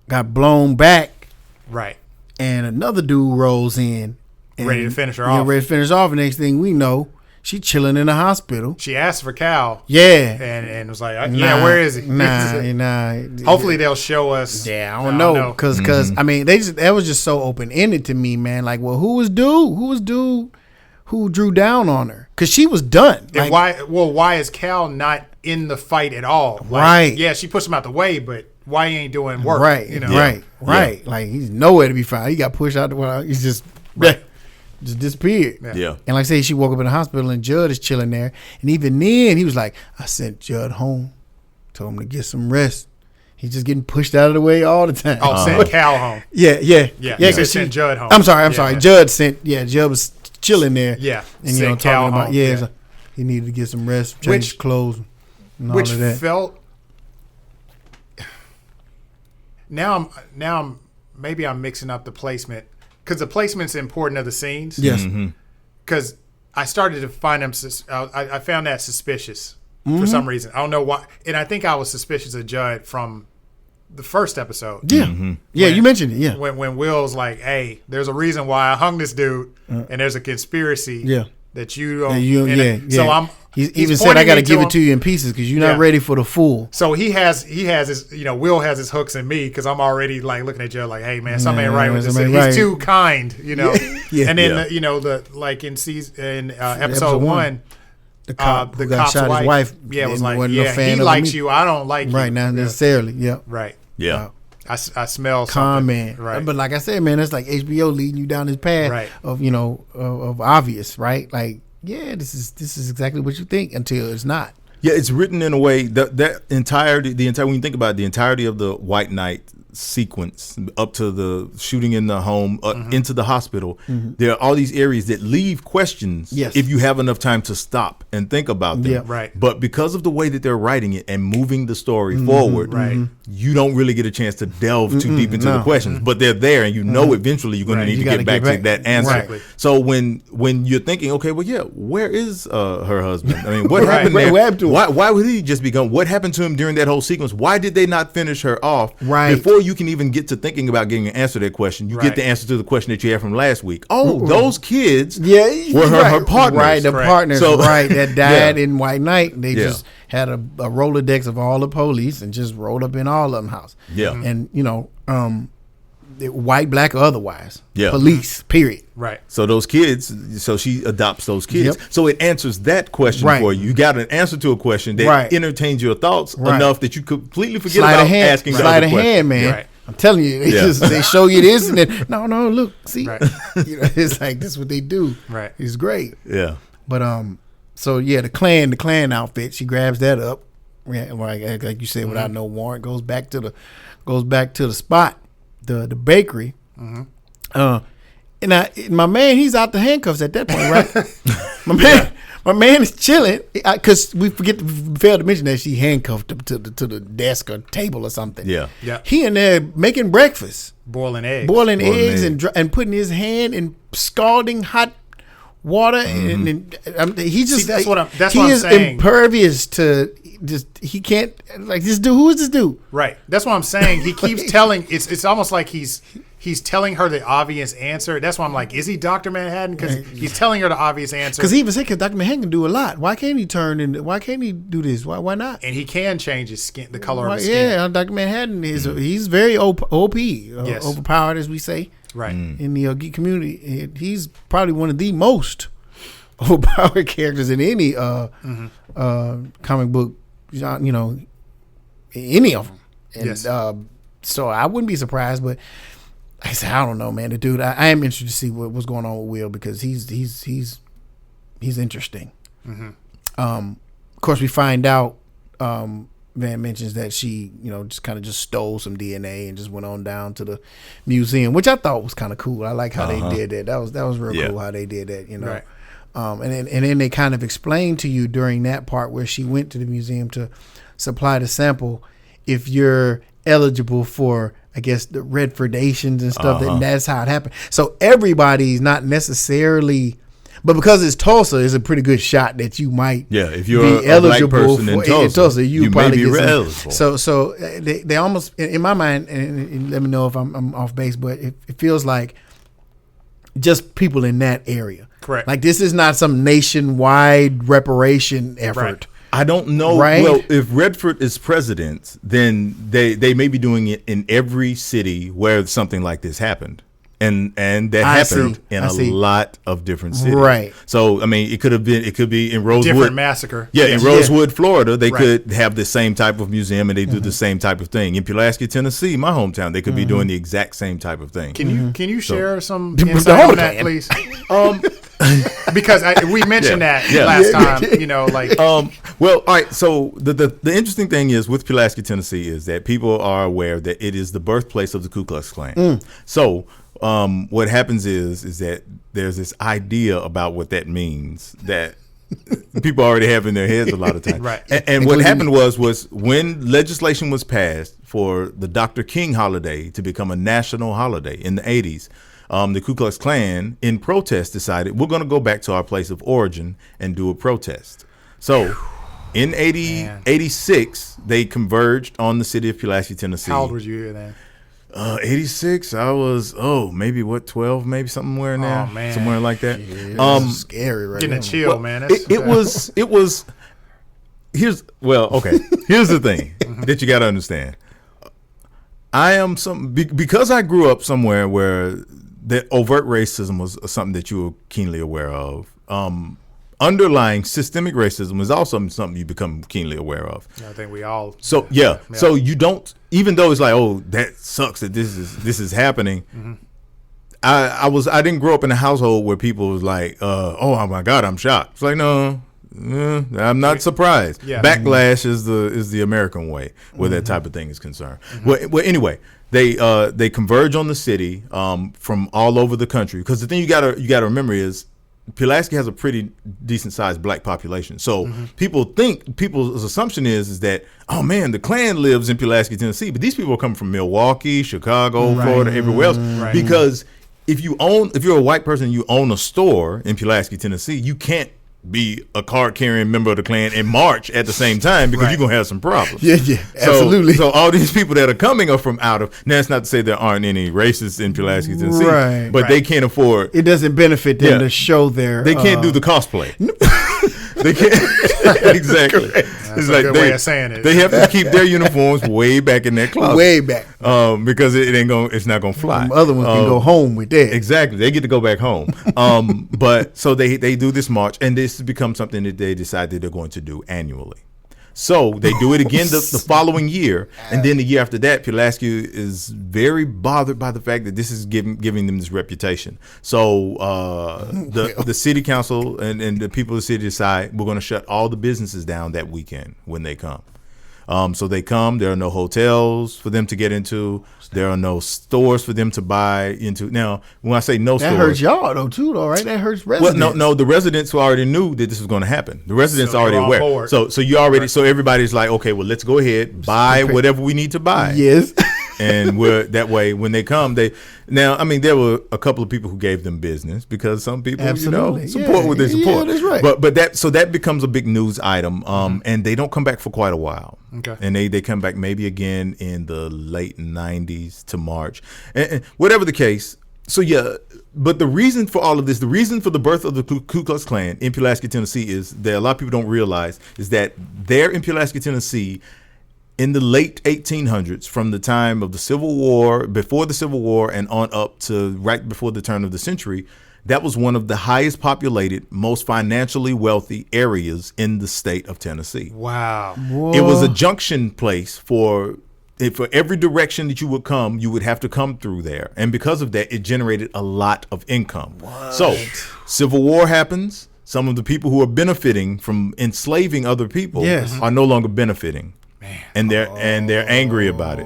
got blown back. Right. And another dude rolls in. Ready to finish her off. Ready to finish off. And next thing we know, she chilling in the hospital. She asked for Cal. Yeah. And was like, where is he? Nah. Hopefully they'll show us. Yeah, I don't know. Because, I mean, that was just so open-ended to me, man. Like, well, who was dude who drew down on her? Because she was done. And why is Cal not in the fight at all? Like, right. Yeah, she pushed him out the way, but why he ain't doing work? Right. Right. Yeah. Like, he's nowhere to be found. He got pushed out the way. He's just disappeared. Yeah. And like I say, she woke up in the hospital and Judd is chilling there. And even then, he was like, I sent Judd home. Told him to get some rest. He's just getting pushed out of the way all the time. Oh, sent Cal home. Yeah. He sent Judd home. I'm sorry. Judd was chilling there. Yeah. And Cal talking about, home. He needed to get some rest, change clothes, and all of that. Felt. Now I'm maybe I'm mixing up the placement, because the placement's important of the scenes. Yes. Because I started to find them. I found that suspicious for some reason. I don't know why, and I think I was suspicious of Judd from the first episode. Yeah. Yeah, you mentioned it. Yeah. When Will's like, "Hey, there's a reason why I hung this dude, and there's a conspiracy." Yeah. That you don't. So He even said, "I got to give it to you in pieces because you're not ready for the full." So he has his, Will has his hooks in me because I'm already like looking at Joe like, "Hey man, something ain't right with this. He's too kind, Yeah. And then the like in episode 1. The cop who cop's shot his wife. Was like, he likes you. I don't like you. Right, not necessarily. Yeah. Right. Yeah. I smell comment. Right. But like I said, man, it's like HBO leading you down this path of of obvious, right? Like, yeah, this is exactly what you think until it's not. Yeah, it's written in a way that entirety, when you think about it, the entirety of the White Knight sequence up to the shooting in the home, into the hospital, there are all these areas that leave questions if you have enough time to stop and think about them. Yeah. Right. But because of the way that they're writing it and moving the story forward, you don't really get a chance to delve too deep into the questions. But they're there, and eventually you're going to need to get back to that answer. Right. So when you're thinking, okay, well, yeah, where is her husband? I mean, what happened there? What happened to him? Why would he just be gone? What happened to him during that whole sequence? Why did they not finish her off before you can even get to thinking about getting an answer to that question? You get the answer to the question that you had from last week. Oh, those kids were her partners. Right, the partners, that died Yeah. in White Knight. They just had a Rolodex of all the police and just rolled up in all of them house. Yeah. And, white, black, or otherwise. Yeah. Police, period. Right. So those kids, so she adopts those kids. Yep. So it answers that question for you. You got an answer to a question that entertains your thoughts enough that you completely forget about asking the other question. Sleight of hand, man. Right. I'm telling you, they show you this and then no, look, see, it's like this is what they do. Right, it's great. Yeah, but so yeah, the clan outfit, she grabs that up, like you said, without no warrant, goes back to the spot, the bakery, and my man, he's out the handcuffs at that point, right? My man is chilling because we failed to mention that she handcuffed him to the desk or table or something. Yeah. He in there making breakfast, boiling eggs, and putting his hand in scalding hot water, and he just that's what I'm is saying. Impervious to he can't this dude. Who is this dude? Right. That's what I'm saying. He keeps telling. It's almost like he's telling her the obvious answer. That's why I'm like, is he Dr. Manhattan? Because he's telling her the obvious answer. Because he even said, because Dr. Manhattan can do a lot. Why can't he why can't he do this? Why not? And he can change his skin, the color of his skin. Yeah, Dr. Manhattan he's very OP, overpowered, as we say. Right. In the geek community. He's probably one of the most overpowered characters in any comic book, any of them. And, so I wouldn't be surprised, but I said, I don't know, man. The dude, I am interested to see what's going on with Will because he's interesting. Of course, we find out. Van mentions that she, just stole some DNA and just went on down to the museum, which I thought was kind of cool. I like how they did that. That was real cool how they did that. Right. And then they kind of explained to you during that part where she went to the museum to supply the sample if you're eligible for, I guess, the Redfordations and stuff. And that's how it happened. So everybody's not necessarily, but because it's Tulsa, it's a pretty good shot that you might if you're be a eligible black person in Tulsa, you probably may be get eligible. So they almost, in my mind, and let me know if I'm off base, but it feels like just people in that area. Correct. Like this is not some nationwide reparation effort. Right. I don't know. Right? Well, if Redford is president, then they may be doing it in every city where something like this happened. And that happened in a lot of different cities. Right. So, I mean, it could be in Rosewood. Different massacre. Yeah, in Rosewood, Florida, they could have the same type of museum and they do the same type of thing. In Pulaski, Tennessee, my hometown, they could be doing the exact same type of thing. Can you share some insight on that, please? Because we mentioned that last time, well, all right. So the interesting thing is with Pulaski, Tennessee, is that people are aware that it is the birthplace of the Ku Klux Klan. So what happens is that there's this idea about what that means that people already have in their heads a lot of times. Right. And what happened was when legislation was passed for the Dr. King holiday to become a national holiday in the 80s, the Ku Klux Klan, in protest, decided we're going to go back to our place of origin and do a protest. So in 86, they converged on the city of Pulaski, Tennessee. How old were you then? 86. I was maybe 12, maybe somewhere in there. Oh, man. Somewhere like that. Yeah, scary right Getting now. a chill, man. It was. Here's the thing that you got to understand. I am because I grew up somewhere where that overt racism was something that you were keenly aware of. Underlying systemic racism is also something you become keenly aware of. I think we all. So so you don't, even though it's like, oh, that sucks that this is happening. Mm-hmm. I didn't grow up in a household where people was like, oh my God, I'm shocked. It's like, no, I'm not surprised. Yeah. Backlash is the American way where that type of thing is concerned. Mm-hmm. Well, anyway, they converge on the city from all over the country, because the thing you gotta remember is Pulaski has a pretty decent sized black population. So people's assumption is that, oh man, the Klan lives in Pulaski, Tennessee, but these people are coming from Milwaukee, Chicago, Florida, everywhere else. Right. Because if you're a white person, you own a store in Pulaski, Tennessee, you can't be a card carrying member of the Klan and march at the same time, because you're gonna have some problems. Yeah, absolutely. So all these people that are coming are from out of. Now, that's not to say there aren't any racists in Pulaski, Tennessee, but they can't afford. It doesn't benefit them to show their. They can't do the cosplay. They can't. Exactly. That's a good way of saying it. They have to keep their uniforms way back in their closet. Way back. Because it's not gonna fly. The other ones can go home with that. Exactly. They get to go back home. But so they do this march, and this has become something that they decided they're going to do annually. So they do it again the following year, and then the year after that, Pulaski is very bothered by the fact that this is giving them this reputation. So the city council and the people of the city decide, we're going to shut all the businesses down that weekend when they come. So they come. There are no hotels for them to get into. There are no stores for them to buy into. Now, when I say no stores, that hurts y'all though, right? That hurts residents. Well, no, the residents already knew that this was going to happen. The residents already aware. Board. So you already. So everybody's like, okay, well, let's go ahead, buy whatever we need to buy. Yes. And that way, when they come, there were a couple of people who gave them business, because some people, support what they support. Yeah, that's right. But that becomes a big news item, and they don't come back for quite a while. Okay. And they come back maybe again in the late 90s to March, and whatever the case. So but the reason for all of this, the reason for the birth of the Ku Klux Klan in Pulaski, Tennessee, is that a lot of people don't realize is that there in Pulaski, Tennessee, in the late 1800s, from the time of the Civil War, before the Civil War, and on up to right before the turn of the century, that was one of the highest populated, most financially wealthy areas in the state of Tennessee. Wow. Whoa. It was a junction place for every direction that you would come, you would have to come through there. And because of that, it generated a lot of income. What? So Civil War happens. Some of the people who are benefiting from enslaving other people are no longer benefiting. Man. And they're angry about it,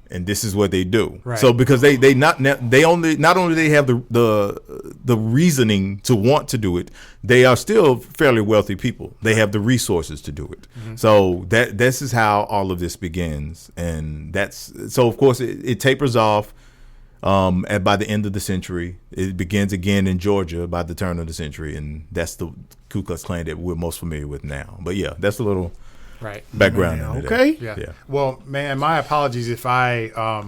and this is what they do. Right. So because they not only they have the reasoning to want to do it, they are still fairly wealthy people. They have the resources to do it. Mm-hmm. So this is how all of this begins, and so of course it tapers off. By the end of the century, it begins again in Georgia by the turn of the century, and that's the Ku Klux Klan that we're most familiar with now. But yeah, that's a little. Right. Background. Okay. Yeah. Well, man, my apologies if I,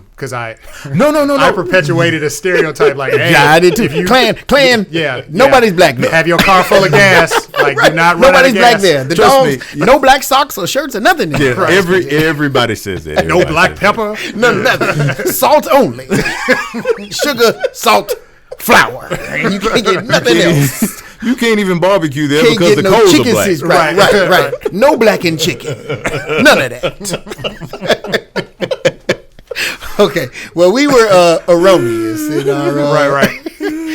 because No. I perpetuated a stereotype like, hey, I did too. Klan. Yeah. Nobody's black there. Have your car full of gas. Like, do not run out of gas. Nobody's black there. The dogs, no black socks or shirts or nothing. Yeah. Right. Everybody says that. No black pepper. Nothing. Salt only. Sugar, salt, flour. You can't get nothing else. You can't even barbecue there because the coals are black. Right. No blackened chicken. None of that. Okay. Well, we were erroneous in our right.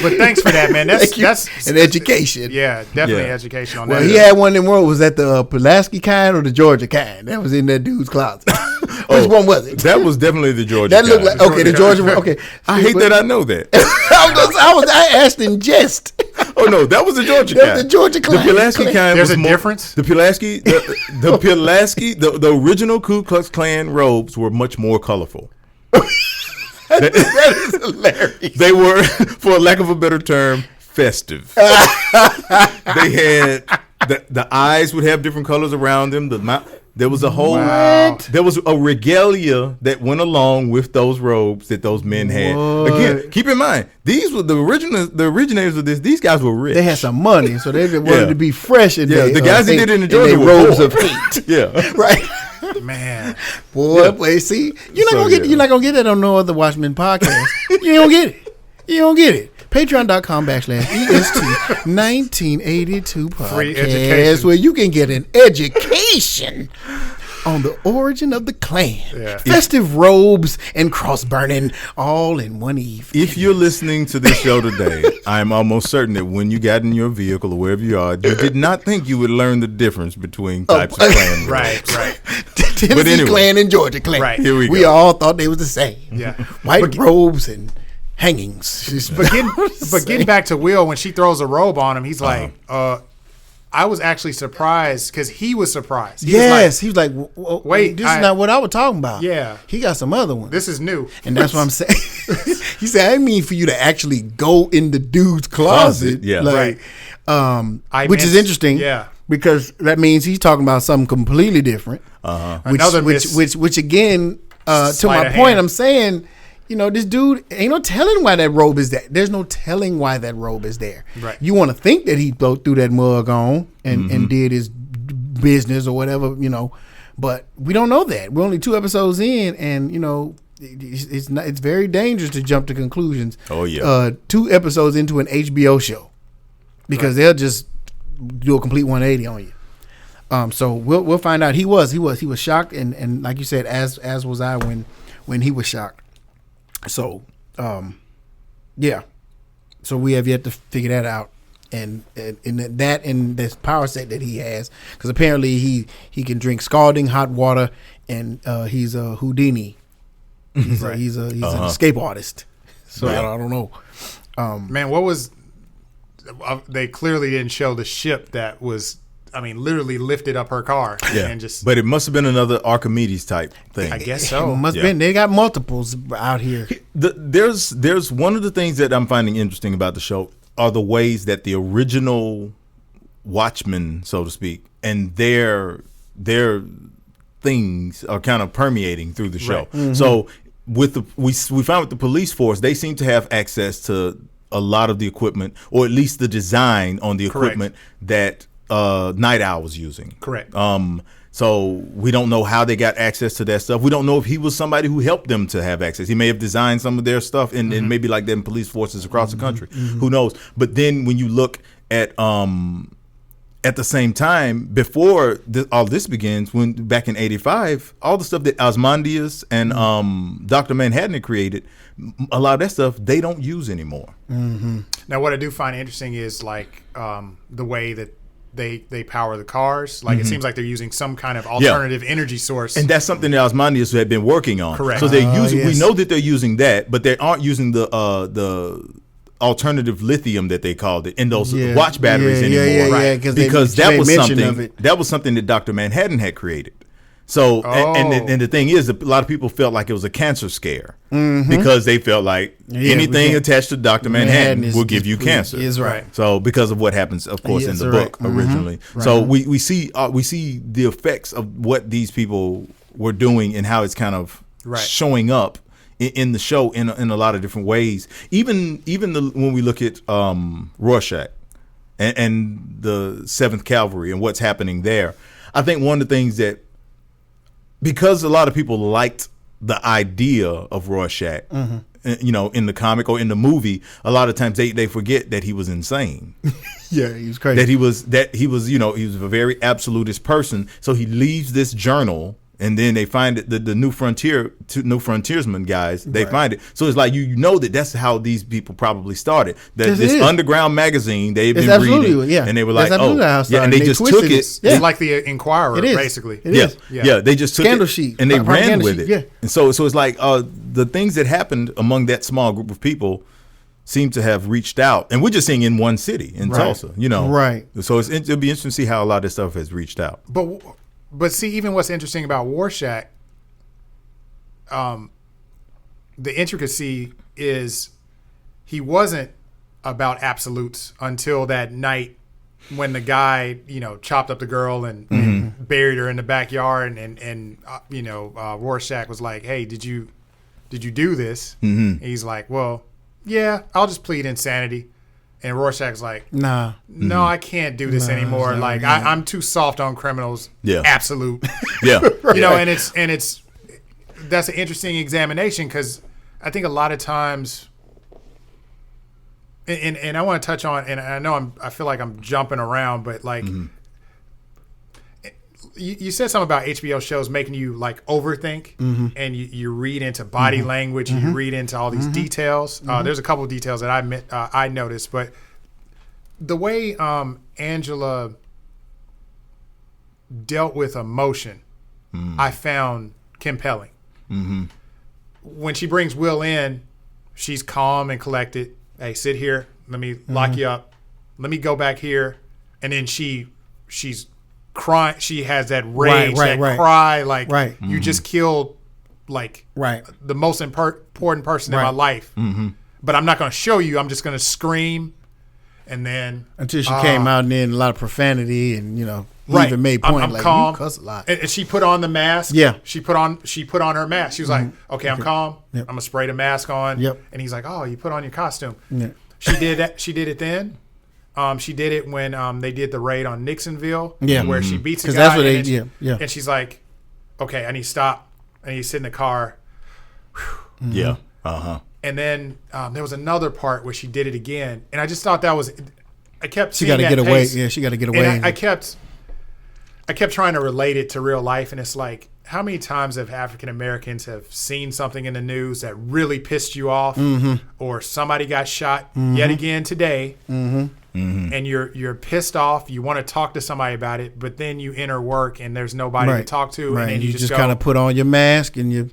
But thanks for that, man. That's an education. Yeah, definitely education on that. Well, he had one in the world. Was that the Pulaski kind or the Georgia kind? That was in that dude's closet. Which one was it? That was definitely the Georgia. That looked like the Georgia one. Okay. I hate that I know that. I asked in jest. Oh no, that was the Georgia kind. That was the Georgia kind. The Pulaski kind. There's a difference. The Pulaski, the Pulaski, the original Ku Klux Klan robes were much more colorful. That is hilarious. They were, for lack of a better term, festive. They had the eyes would have different colors around them. There was a whole, Wow. there was a regalia that went along with those robes that those men had. What? Again, keep in mind, these were the originators of this. These guys were rich. They had some money, so they wanted Yeah. to be fresh. In Yeah, their, the guys that did it in Georgia their were robes poor. of feet. Yeah. Right. Man. Boy, boy, see, you're not So, gonna get yeah. you're not gonna get that on no other Watchmen podcast. You don't get it. You don't get it. Patreon.com/EST1982 Free podcast, education. where you can get an education on the origin of the Klan, Yeah. festive robes and cross burning, all in one evening. If you're listening to this show today, I'm almost certain that when you got in your vehicle or wherever you are, you did not think you would learn the difference between types of Klan robes. Right. Tennessee anyway. Klan and Georgia Klan. Right. Here we We go. all thought they was the same. Yeah. White robes and hangings. But getting back to Will, when she throws a robe on him, he's like, I was actually surprised because he was surprised. He Yes, was he was like, Wait, this is not what I was talking about." Yeah. he got some other ones, like, this is new. and that's what I'm saying. He said, "I mean for you to actually go in the dude's closet, Yeah. like, I which is missed- interesting, yeah. because that means he's talking about something completely different. Which, Another which again, to Sleight my of point, hand. I'm saying, this dude ain't no telling why that robe is there. There's no telling why that robe is there. Right. You want to think that he threw that mug on and did his business or whatever, but we don't know that. We're only 2 episodes in, and it's very dangerous to jump to conclusions. Oh, yeah. 2 episodes into an HBO show, because they'll just do a complete 180 on you. So we'll find out. He was shocked, and like you said, as was I when he was shocked. So yeah. So we have yet to figure that out, and that and this power set that he has, because apparently he can drink scalding hot water, and he's a Houdini. He's an escape artist. So Yeah. I don't know. Man, what was? They clearly didn't show the ship that was. I mean, literally lifted up her car and just. But it must have been another Archimedes type thing. I guess so. Must Yeah. been they got multiples out here. There's one of the things that I'm finding interesting about the show are the ways that the original Watchmen, so to speak, and their things are kind of permeating through the show. Right. Mm-hmm. So we found with the police force, they seem to have access to a lot of the equipment, or at least the design on the Correct. equipment that Night Owl was using. Correct. So we don't know how they got access to that stuff. We don't know if he was somebody who helped them to have access. He may have designed some of their stuff and maybe like them police forces across the country. Who knows? But then when you look at the same time, before all this begins, when back in '85, all the stuff that Osmondius and Dr. Manhattan had created, a lot of that stuff they don't use anymore. Now, what I do find interesting is like the way that they power the cars. Like it seems like they're using some kind of alternative energy source. And that's something that Osmondius had been working on. Correct. So they're using. yes. We know that they're using that, but they aren't using the alternative lithium that they called it in those watch batteries anymore. Yeah, because they that was made mention something of it. that was something that Dr. Manhattan had created. So and the thing is, a lot of people felt like it was a cancer scare because they felt like anything attached to Dr. Manhattan will give you cancer. Is right. So because of what happens, of course, in Yes, the right. book originally. So we see the effects of what these people were doing and how it's kind of showing up in the show in a lot of different ways. Even when we look at Rorschach and the 7th Cavalry and what's happening there, I think one of the things that, because a lot of people liked the idea of Rorschach, in the comic or in the movie, a lot of times they forget that he was insane. Yeah, he was crazy. That he was a very absolutist person. So he leaves this journal, and then they find it, the new frontiersman guys. They find it. So it's like you know that's how these people probably started. That this underground magazine they've been reading, and they were like, and they just took it. It's like the Inquirer, basically. They just took Scandal it sheet, and they ran propaganda with sheet, it. yeah. And so it's like the things that happened among that small group of people seem to have reached out, and we're just seeing in one city in Tulsa, Right. So it'll be interesting to see how a lot of this stuff has reached out. But see, even what's interesting about Rorschach, the intricacy is he wasn't about absolutes until that night when the guy, chopped up the girl and buried her in the backyard, and Rorschach was like, "Hey, did you do this?" And he's like, "Well, yeah, I'll just plead insanity." And Rorschach's like, Nah. "No, I can't do this anymore. Like, I'm too soft on criminals. Yeah. Absolute." Yeah. And it's that's an interesting examination, because I think a lot of times, and I want to touch on, and I know I feel like I'm jumping around, but like, you said something about HBO shows making you like overthink, and you read into body language, and you read into all these details. There's a couple of details that I noticed, but the way Angela dealt with emotion, I found compelling. When she brings Will in, she's calm and collected. Hey, sit here. Let me lock you up. Let me go back here. And then she's crying. She has that rage, cry, like you just killed like the most important person in my life. But I'm not going to show you. I'm just going to scream. And then until she came out, and then a lot of profanity, and even made point I'm like calm. You cuss a lot. And she put on the mask. Yeah. She put on her mask. She was like, "Okay, I'm calm. Yep. I'm gonna spray the mask on." Yep. And he's like, "Oh, you put on your costume." Yeah. She did that. She did it then. She did it when they did the raid on Nixonville. Yeah. Where she beats a guy. That's what and she's like, "Okay, I need to stop. I need to sit in the car." Yeah. And then there was another part where she did it again, and I just thought that was. I kept. She got to get away. Yeah, she got to get away. And I kept trying to relate it to real life, and it's like, how many times have African Americans have seen something in the news that really pissed you off, or somebody got shot yet again today, and you're pissed off. You want to talk to somebody about it, but then you enter work and there's nobody to talk to, and then you just kind of put on your mask and your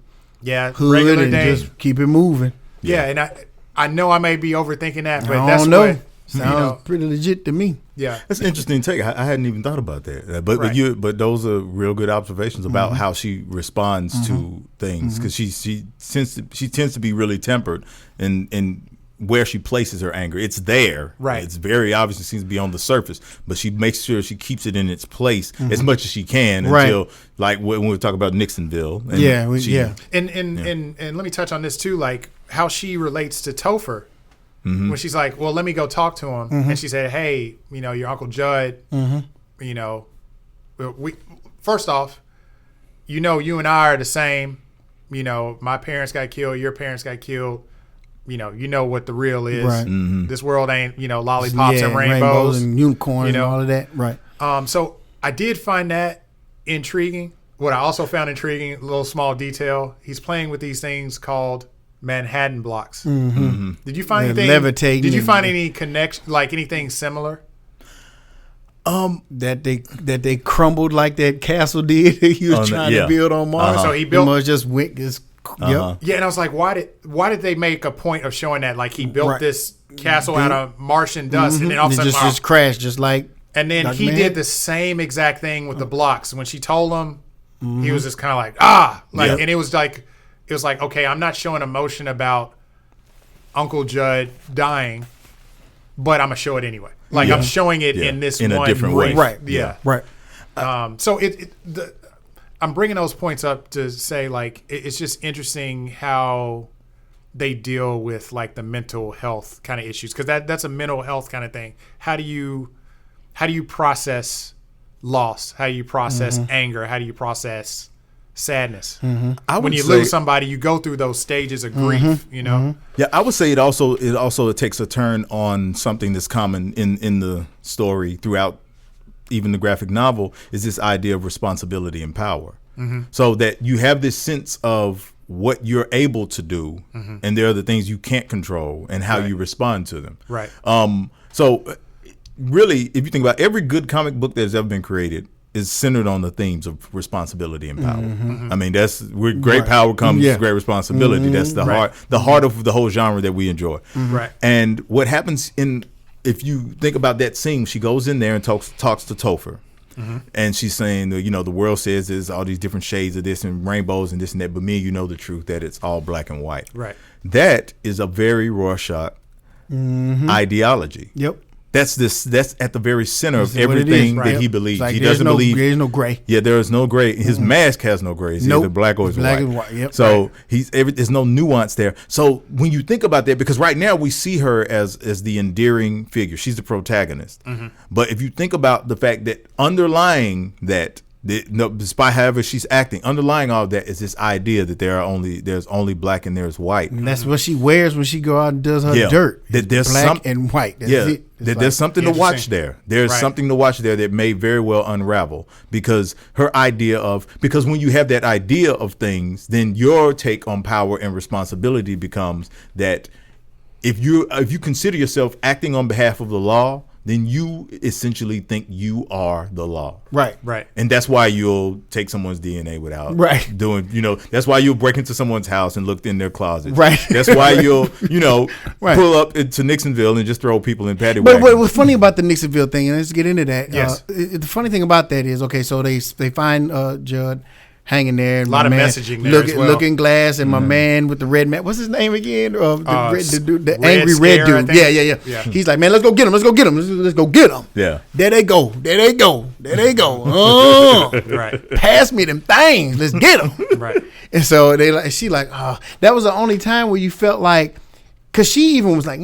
hood regular and day. just keep it moving. Yeah, and I know I may be overthinking that, but I that's don't know. what Sounds pretty legit to me. Yeah, that's an interesting take. I hadn't even thought about that. But those are real good observations about how she responds to things, because she tends to be really tempered in where she places her anger. It's there. Right. It's very obvious. It seems to be on the surface, but she makes sure she keeps it in its place as much as she can until, like when we talk about Nixonville. And And let me touch on this too, like how she relates to Topher. When she's like, "Well, let me go talk to him," and she said, "Hey, your Uncle Judd, we first off, you and I are the same. My parents got killed, your parents got killed. You know what the real is. Right. This world ain't lollipops and rainbows and unicorns and all of that. Right. So I did find that intriguing. What I also found intriguing, a little small detail, he's playing with these things called Manhattan blocks. Did you find anything? Levitating. Did you find any connection, like anything similar? That they crumbled like that castle did. He was trying to build on Mars. So he built. Mars just went. Yeah, and I was like, why did they make a point of showing that? Like he built this castle out of Martian dust, and then all of a sudden just crashed, just like. And then he did the same exact thing with the blocks. When she told him, he was just kind of like, and it was like, okay, I'm not showing emotion about Uncle Judd dying, but I'm gonna show it anyway. Like I'm showing it in this in one a different way. Right. Yeah. Right. So I'm bringing those points up to say, like, it's just interesting how they deal with like the mental health kind of issues, because that's a mental health kind of thing. How do you process loss? How do you process anger? How do you process sadness? When you lose somebody, you go through those stages of grief. Yeah, I would say it also takes a turn on something that's common in the story throughout even the graphic novel, is this idea of responsibility and power. So that you have this sense of what you're able to do, and there are the things you can't control and how you respond to them. Right. So really, if you think about every good comic book that has ever been created, is centered on the themes of responsibility and power. I mean, that's where great power comes great responsibility. That's the heart of the whole genre that we enjoy. Right. And what happens if you think about that scene, she goes in there and talks to Topher. And she's saying, the world says there's all these different shades of this and rainbows and this and that, but me and you know the truth, that it's all black and white. Right. That is a very Rorschach ideology. Yep. That's at the very center of This is what it everything is, that right. he believes. It's like He there's doesn't no, believe. there's no gray. Yeah, there is no gray. His mask has no gray. It's Nope. either black or it's Black white. and white, yep. So there's no nuance there. So when you think about that, because right now we see her as the endearing figure. She's the protagonist. But if you think about the fact that underlying that, despite however she's acting, underlying all of that is this idea that there's only black and there's white. And that's what she wears when she go out and does her dirt. That there's black and white. That's it. It's that there's something to watch there. There's something to watch there that may very well unravel because because when you have that idea of things, then your take on power and responsibility becomes that if you consider yourself acting on behalf of the law, then you essentially think you are the law. Right. And that's why you'll take someone's DNA without doing, that's why you'll break into someone's house and look in their closet. Right. That's why you'll, pull up to Nixonville and just throw people in paddy But wagons. what's funny about the Nixonville thing, and let's get into that. Yes. The funny thing about that is, okay, so they find Judd hanging there. And A lot of messaging there as well. Looking glass, and my man with the red man. What's his name again? The Red angry Scare, red I dude. think. Yeah. He's like, man, let's go get him. Let's go get him. Yeah. There they go. Right. Pass me them things. Let's get them. Right. And so she like, oh, that was the only time where you felt like, cause she even was like,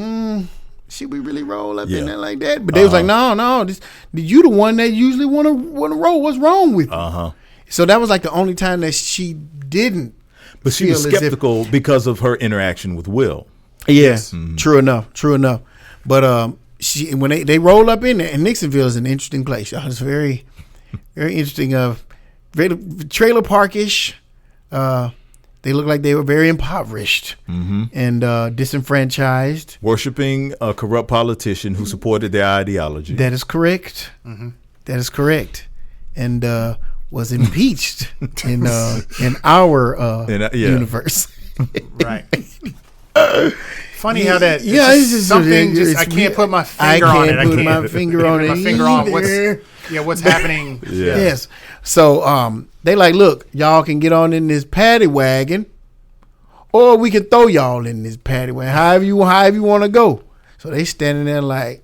should we really roll up in there like that? But they was like, no, you the one that usually want to roll. What's wrong with you? So that was like the only time that she didn't. But she was skeptical because of her interaction with Will. Yes, true enough. But when they roll up in there, and Nixonville is an interesting place. Y'all. It's very, very interesting. Very trailer parkish. They look like they were very impoverished and disenfranchised. Worshiping a corrupt politician who supported their ideology. That is correct. That is correct. And was impeached in our universe. Right. Funny how that it's just something I can't put my finger on it. I can't put my finger on it. What's happening. Yes. So they like, look, y'all can get on in this paddy wagon, or we can throw y'all in this paddy wagon. However you want to go. So they standing there like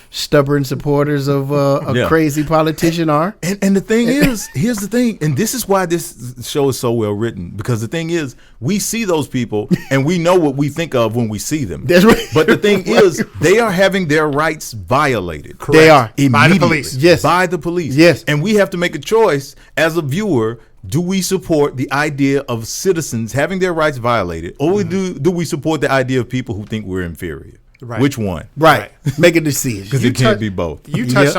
stubborn supporters of a crazy politician are. And the thing is, here's the thing, and this is why this show is so well written, because the thing is, we see those people and we know what we think of when we see them. That's right. But the thing is, they are having their rights violated. Correct. They are. By the police. Yes. By the police. Yes. And we have to make a choice as a viewer. Do we support the idea of citizens having their rights violated, or do we support the idea of people who think we're inferior? Right. Which one? Right. Make a decision. Because it can't be both. You touched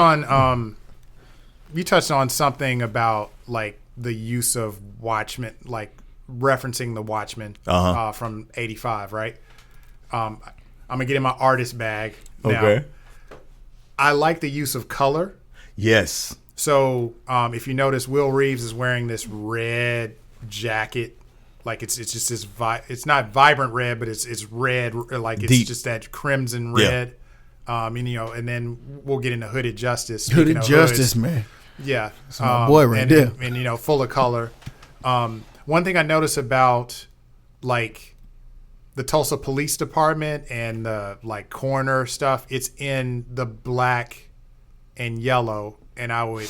on something about like the use of Watchmen, like referencing the Watchmen from '85, right? I'm gonna get in my artist bag now. Okay. I like the use of color. Yes. So if you notice, Will Reeves is wearing this red jacket. Like it's just this it's not vibrant red, but it's red, like it's deep. Just that crimson red. And then we'll get into Hooded Justice. Hooded Justice, man. Yeah, that's my boy right there. And full of color. One thing I noticed about like the Tulsa Police Department and the like coroner stuff, it's in the black and yellow, and I would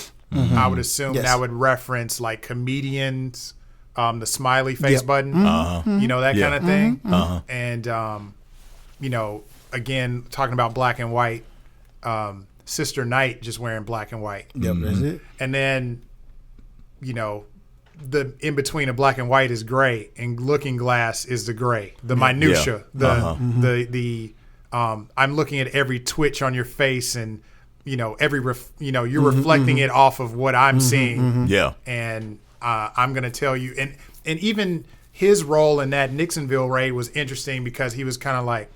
assume that would reference like comedians. The smiley face button, that kind of thing. And, again, talking about black and white, Sister Night just wearing black and white. Yep, that's it. And then, the in between of black and white is gray, and Looking Glass is the gray, the minutia, I'm looking at every twitch on your face, and every you're reflecting it off of what I'm seeing. Yeah, and I'm going to tell you, and even his role in that Nixonville raid was interesting because he was kind of like,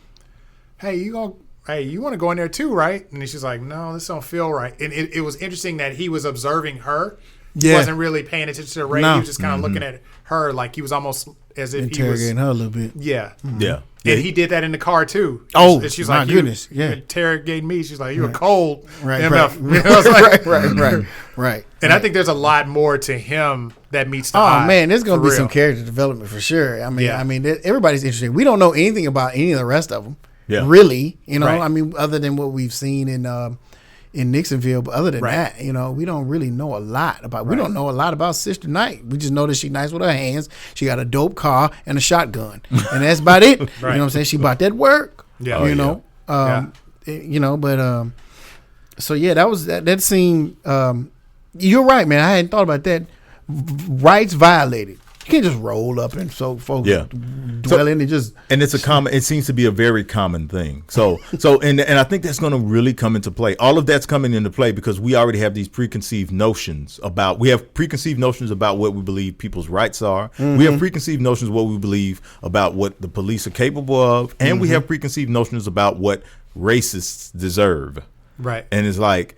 hey, you want to go in there too, right? And she's like, no, this don't feel right. And it was interesting that he was observing her. He wasn't really paying attention to the raid. No. He was just kind of looking at her like he was almost as if interrogating her a little bit. Yeah. Yeah. And he did that in the car too. Oh, and she's my like, goodness. You Yeah. interrogating me. She's like, you were cold. Right. Right. And I think there's a lot more to him that meets the eye. Oh man, there's gonna for be some real. character development for sure. I mean, everybody's interesting. We don't know anything about any of the rest of them. Yeah. really. You know, Right. I mean, other than what we've seen in Nixonville, but other than Right. that, you know, we don't really know a lot about. We don't know a lot about Sister Knight. We just know that she's nice with her hands. She got a dope car and a shotgun, and that's about it. You know what I'm saying? She bought that work. Yeah. You know. You know, but so yeah, that scene. You're right, man. I hadn't thought about that. Rights violated. You can't just roll up and so folks dwell in and just. And it's a common. It seems to be a very common thing. So and I think that's going to really come into play. All of that's coming into play because we already have these preconceived notions about. We have preconceived notions about what we believe people's rights are. Mm-hmm. We have preconceived notions of what we believe about what the police are capable of, and we have preconceived notions about what racists deserve. Right. And it's like,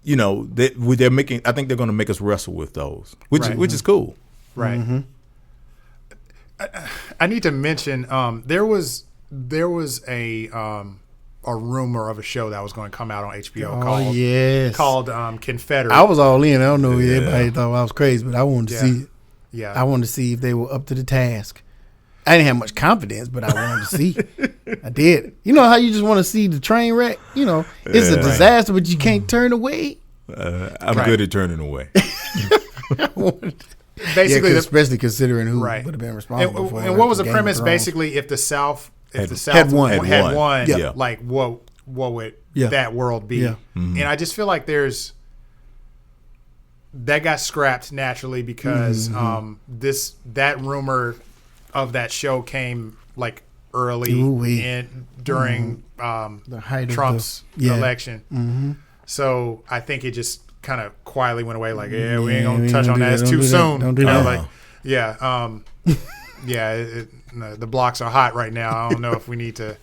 you know, they're making. I think they're going to make us wrestle with those, which is cool. Right. Mm-hmm. I need to mention there was a rumor of a show that was going to come out on HBO called Confederate. I was all in. I don't know if everybody thought I was crazy, but I wanted to see it. Yeah. I wanted to see if they were up to the task. I didn't have much confidence, but I wanted to see. I did. You know how you just want to see the train wreck? You know, it's a disaster, but you can't turn away. I'm good at turning away. Basically, especially considering who would have been responsible for it. And what was the premise? Basically, if the South had won, like what would that world be? Yeah. Mm-hmm. And I just feel like that got scrapped naturally because that rumor of that show came like early during the height Trump's of election. Mm-hmm. So I think it just kind of quietly went away. Like, we ain't gonna touch on that. It's too soon. Don't do that. Like, the blocks are hot right now. I don't know if we need to,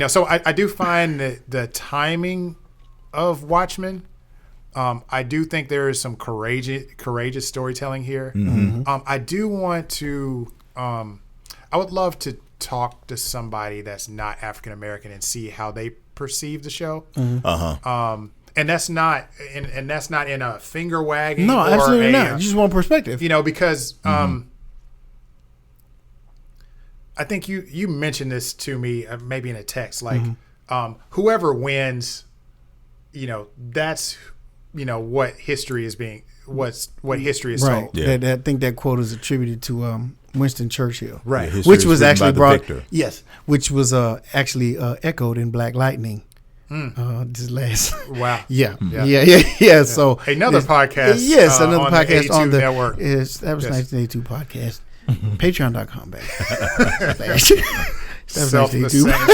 So I do find that the timing of Watchmen. I do think there is some courageous storytelling here. Mm-hmm. I do want to. I would love to talk to somebody that's not African American and see how they perceive the show. Uh-huh. And that's not in a finger wagging. No, or absolutely not. You just want perspective. Because I think you mentioned this to me maybe in a text. Like whoever wins, that's what history is being. What history is right. told. Yeah. I think that quote is attributed to Winston Churchill. Right. Yeah, which was actually brought. victor. Yes, which was actually echoed in Black Lightning. This last. Wow. Yeah. Yeah. Yeah. So another podcast. Yes, another on podcast the on the network. That was 1982 podcast. Patreon.com back.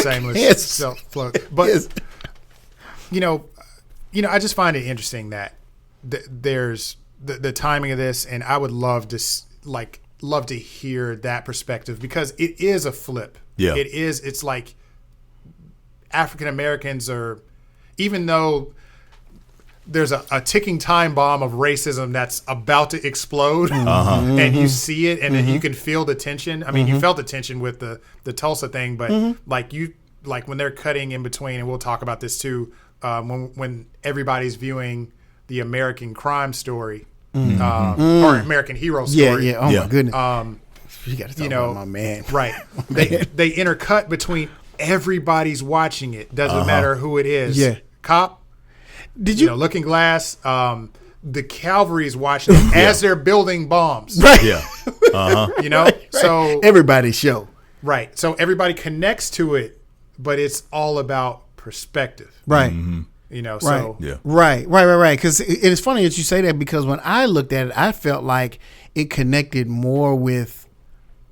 Shameless Yes. self-plug. But Yes. I just find it interesting that there's the timing of this, and I would love to hear that perspective because it is a flip. Yeah. It is. It's like African Americans are, even though there's a ticking time bomb of racism that's about to explode, and you see it, and you can feel the tension. I mean, you felt the tension with the Tulsa thing, but like when they're cutting in between, and we'll talk about this too, when everybody's viewing the American crime story or American hero story. Yeah. Oh my goodness. You got to talk about my man. Right. They intercut between everybody's watching it. Doesn't matter who it is. Yeah. Cop. Did you? Looking Glass. The cavalry's watching it as they're building bombs. Right. Yeah. So everybody's show. Right. So everybody connects to it, but it's all about perspective. Right. So Yeah. Right. Because it's funny that you say that because when I looked at it, I felt like it connected more with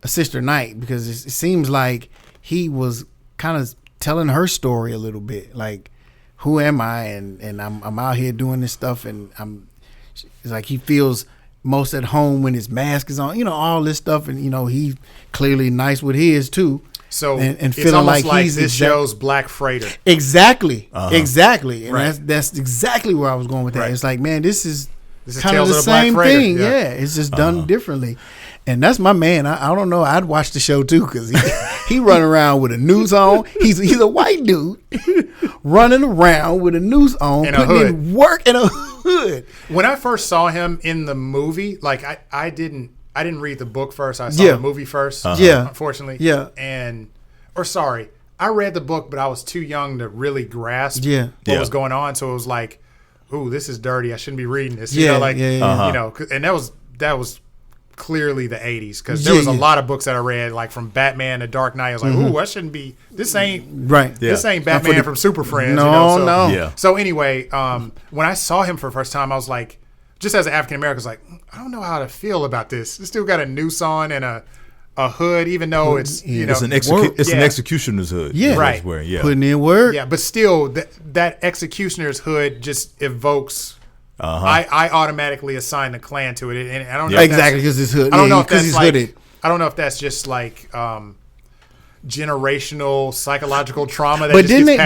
Sister Knight because it seems like he was kind of telling her story a little bit, like, who am I? And I'm out here doing this stuff, and it's like he feels most at home when his mask is on, all this stuff, and he clearly nice with his too. So and it's feeling almost like he's this show's Black Freighter. Exactly, exactly, and Right. that's exactly where I was going with that. Right. It's like, man, this is kind Tales of the of the Black same Freighter. thing. Yeah. Yeah, it's just done differently. And that's my man. I don't know. I'd watch the show too because he run around with a noose on. He's a white dude running around with a noose on, And a putting hood. in work in a hood. When I first saw him in the movie, like I didn't read the book first. I saw Yeah. the movie first. Yeah. Unfortunately. Yeah. I I read the book, but I was too young to really grasp what was going on. So it was like, ooh, this is dirty. I shouldn't be reading this. You know, like, you know, and that was clearly the 80s, because there was a lot of books that I read, like from Batman to Dark Knight. I was like, ooh, I shouldn't be. This ain't This ain't Batman from Super Friends. No, you know? So, no. So anyway, when I saw him for the first time, I was like, just as an African American, I was like, I don't know how to feel about this. It's still got a noose on and a hood, even though it's it's an executioner's hood. Yeah, right. Putting in work. Yeah, but still, that executioner's hood just evokes. I automatically assign the Klan to it, and I don't know exactly because it's hood. I don't know if that's that's like, hooded. I don't know if that's just like generational psychological trauma. That didn't they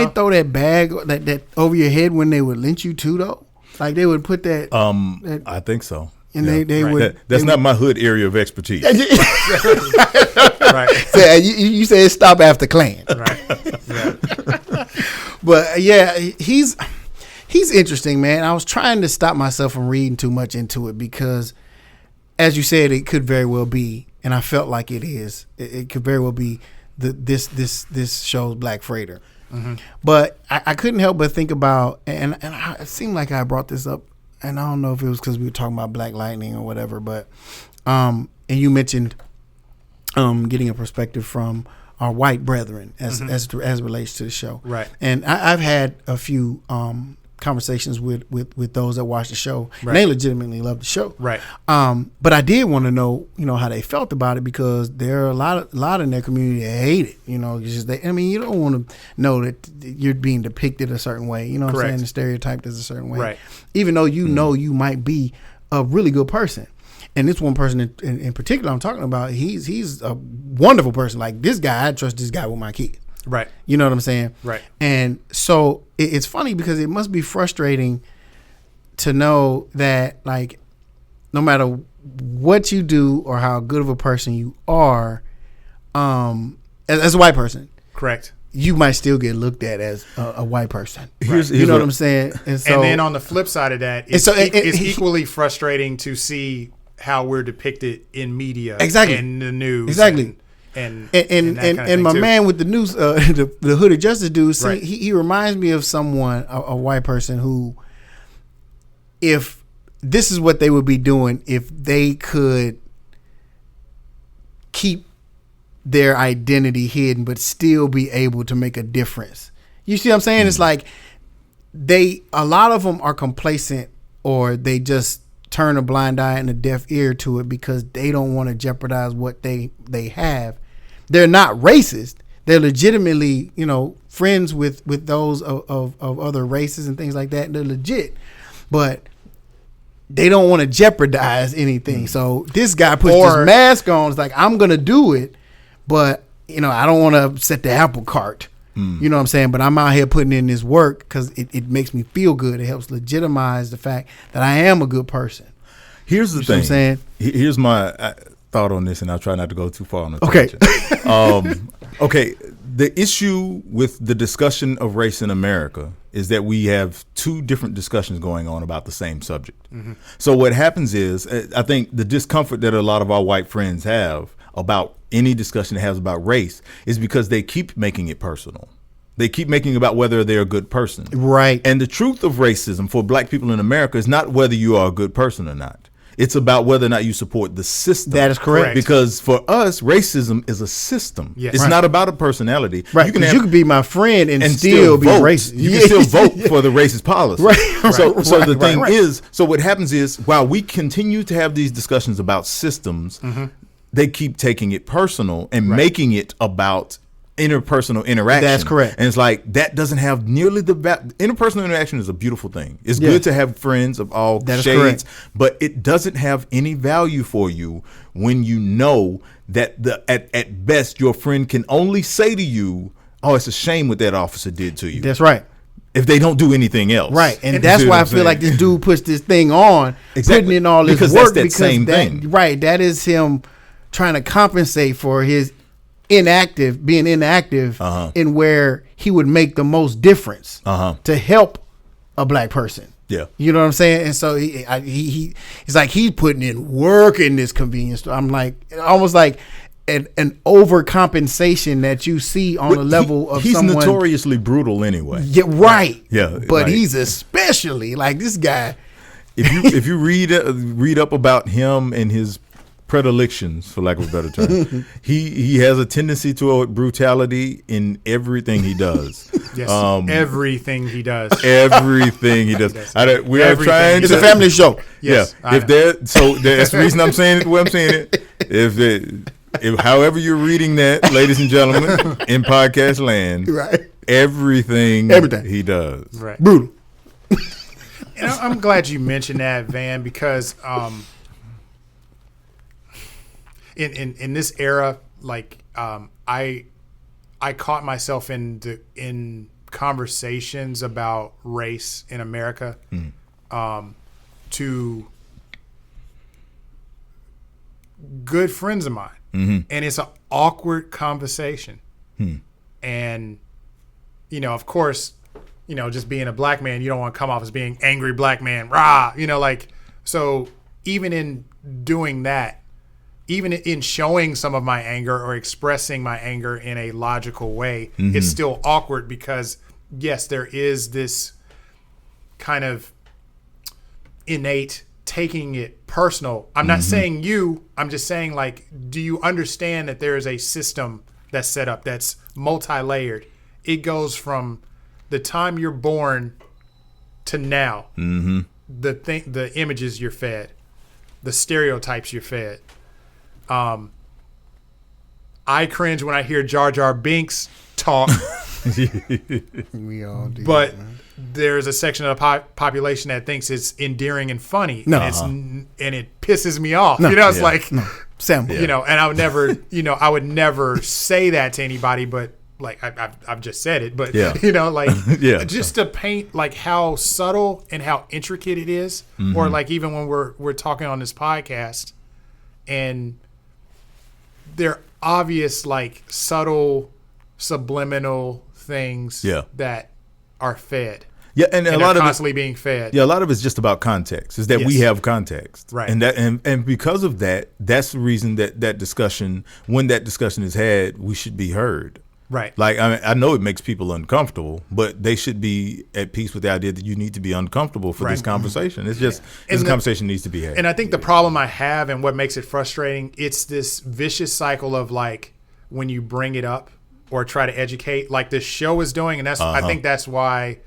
throw that bag that over your head when they would lynch you too, though? Like they would put that. I think so. And they would. That's not my hood area of expertise. Right. So you said stop after Klan. Right. Yeah. But yeah, he's interesting, man. I was trying to stop myself from reading too much into it because, as you said, it could very well be, and I felt like it is. It could very well be this show's Black Freighter. Mm-hmm. But I couldn't help but think about, and it seemed like I brought this up, and I don't know if it was because we were talking about Black Lightning or whatever, but and you mentioned getting a perspective from our white brethren as it relates to the show, right? And I've had a few conversations with those that watch the show, and they legitimately love the show, right? But I did want to know, how they felt about it, because there are a lot in their community that hate it. It's just you don't want to know that you're being depicted a certain way. You know what I'm saying? The stereotyped as a certain way, right? Even though know you might be a really good person. And this one person in particular I'm talking about, he's a wonderful person. Like this guy, I trust this guy with my kids. Right. You know what I'm saying? Right. And so it's funny because it must be frustrating to know that, like, no matter what you do or how good of a person you are, as a white person, correct, you might still get looked at as a white person. Right. You know what I'm saying? And then on the flip side of that, it's equally frustrating to see how we're depicted in media, in the news, and my too. Man with the news, the hooded justice dude, he reminds me of someone, a white person who, if this is what they would be doing if they could keep their identity hidden but still be able to make a difference. You see what I'm saying? Mm-hmm. It's like a lot of them are complacent, or they just turn a blind eye and a deaf ear to it because they don't want to jeopardize what they have. They're not racist. They're legitimately, friends with those of other races and things like that. They're legit, but they don't want to jeopardize anything. So this guy puts this mask on. It's like, I'm going to do it, but I don't want to upset the apple cart. You know what I'm saying? But I'm out here putting in this work because it makes me feel good. It helps legitimize the fact that I am a good person. Here's the thing. What I'm saying? Here's my thought on this, and I'll try not to go too far on the tangent. Okay. The issue with the discussion of race in America is that we have two different discussions going on about the same subject. Mm-hmm. So what happens is, I think the discomfort that a lot of our white friends have about any discussion that has about race is because they keep making it personal. They keep making it about whether they're a good person. Right. And the truth of racism for black people in America is not whether you are a good person or not. It's about whether or not you support the system. That is correct. Because for us, racism is a system. Yes. It's not about a personality. Right. You can be my friend and still be vote. racist. You can still vote for the racist policy. Right. So the thing is, so what happens is, while we continue to have these discussions about systems, they keep taking it personal and making it about interpersonal interaction. That's correct. And it's like, that doesn't have nearly the interpersonal interaction is a beautiful thing. It's good to have friends of all shades, but it doesn't have any value for you when you know that at best your friend can only say to you, "Oh, it's a shame what that officer did to you." That's right. If they don't do anything else. Right. And that's why I feel like this dude puts this thing on, putting in all this work, that's that same thing. Right. That is him trying to compensate for his being inactive in where he would make the most difference to help a black person. Yeah. You know what I'm saying? And so he's like, he's putting in work in this convenience store. I'm like, almost like an overcompensation that you see on a level of he's someone. notoriously brutal anyway. Yeah, right. Yeah, but like, he's especially like this guy. If you read up about him and his predilections, for lack of a better term, he has a tendency toward brutality in everything he does. Yes, everything he does. Everything he does. We are trying. It's a family show. Yes, yeah. That's the reason I'm saying it the way I'm saying it. If however you're reading that, ladies and gentlemen, in podcast land, Right. everything he does. Right. Brutal. And I'm glad you mentioned that, Van, because in this era, like I caught myself in conversations about race in America to good friends of mine, and it's an awkward conversation, and of course. Just being a black man, you don't want to come off as being angry black man, rah, so even in doing that, even in showing some of my anger or expressing my anger in a logical way, it's still awkward because, yes, there is this kind of innate taking it personal. I'm not saying you, I'm just saying, like, do you understand that there is a system that's set up that's multi-layered? It goes from the time you're born to now, the images you're fed, the stereotypes you're fed. I cringe when I hear Jar Jar Binks talk. We all do. But there's a section of the population that thinks it's endearing and funny. No. And it pisses me off. No. It's like, Sample. and I would never, I would never say that to anybody, but like I've just said it, but just to paint like how subtle and how intricate it is, or like even when we're talking on this podcast, and they're obvious like subtle subliminal things that are fed. Yeah, and a lot of constantly being fed. Yeah, a lot of it's just about context. Is that we have context, right? And and because of that, that's the reason that discussion, when that discussion is had, we should be heard. Right. Like, I know it makes people uncomfortable, but they should be at peace with the idea that you need to be uncomfortable for this conversation. It's just this conversation needs to be had. And I think the problem I have and what makes it frustrating, it's this vicious cycle of like when you bring it up or try to educate, like this show is doing, and that's I think that's why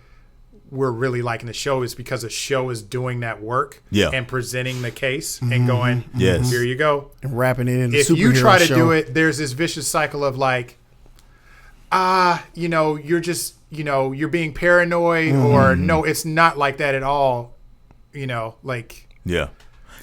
we're really liking the show, is because the show is doing that work and presenting the case and going, here you go. And wrapping it in a If superhero you try to show. do it, there's this vicious cycle of like, you're just, you're being paranoid, or no, it's not like that at all. Like. Yeah.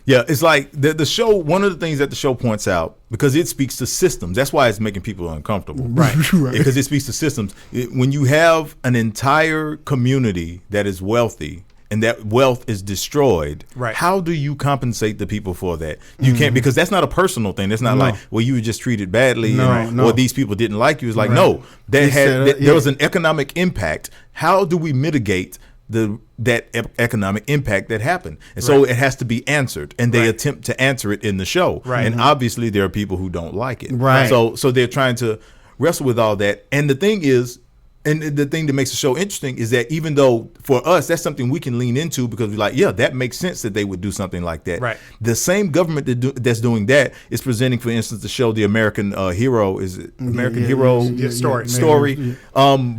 Yeah. It's like the show, one of the things that the show points out, because it speaks to systems. That's why it's making people uncomfortable. Right. Because it speaks to systems. When you have an entire community that is wealthy and that wealth is destroyed, right, how do you compensate the people for that? You can't, because that's not a personal thing. That's not like, well, you were just treated badly or these people didn't like you. It's like, no, there was an economic impact. How do we mitigate that economic impact that happened? And so it has to be answered, and they attempt to answer it in the show. Right. And obviously there are people who don't like it. Right. So they're trying to wrestle with all that. And the thing is, and the thing that makes the show interesting is that even though for us that's something we can lean into, because we're like, yeah, that makes sense that they would do something like that. Right. The same government that's doing that is presenting, for instance, the show The American Hero. Is it American Hero Story?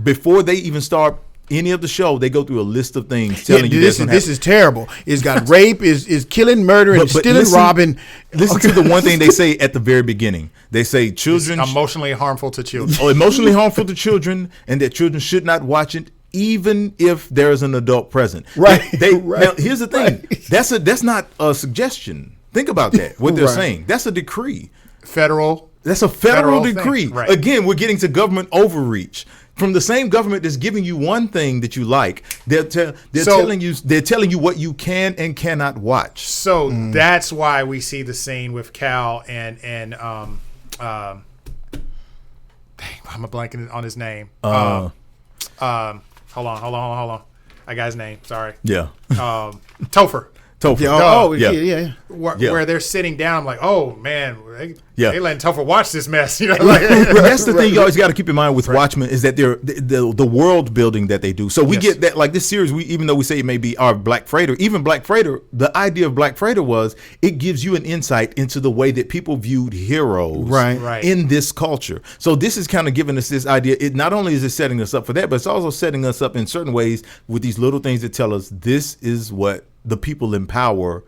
Before they even start any of the show, they go through a list of things telling you this is terrible. It's got rape, is killing, murdering, stealing, robbing. Listen to the one thing they say at the very beginning. They say children it's emotionally harmful to children. Emotionally harmful to children, and that children should not watch it, even if there is an adult present. Right. Now, here's the thing. That's not a suggestion. Think about that. What they're saying. That's a decree. That's a federal decree. Right. Again, we're getting to government overreach. From the same government that's giving you one thing that you like, they're telling you what you can and cannot watch. So that's why we see the scene with Cal and dang, I'm blanking on his name. Hold on. I got his name. Sorry. Yeah. Topher. Topher. Yeah. Where they're sitting down. I'm like, oh man, Yeah. they letting Topher watch this mess. You know, That's the thing you always got to keep in mind with Watchmen is that they're the world building that they do. So we get that, like this series, even though we say it may be our Black Freighter, even Black Freighter, the idea of Black Freighter was it gives you an insight into the way that people viewed heroes Right. in this culture. So this is kind of giving us this idea. It not only is it setting us up for that, but it's also setting us up in certain ways with these little things that tell us this is what the people in power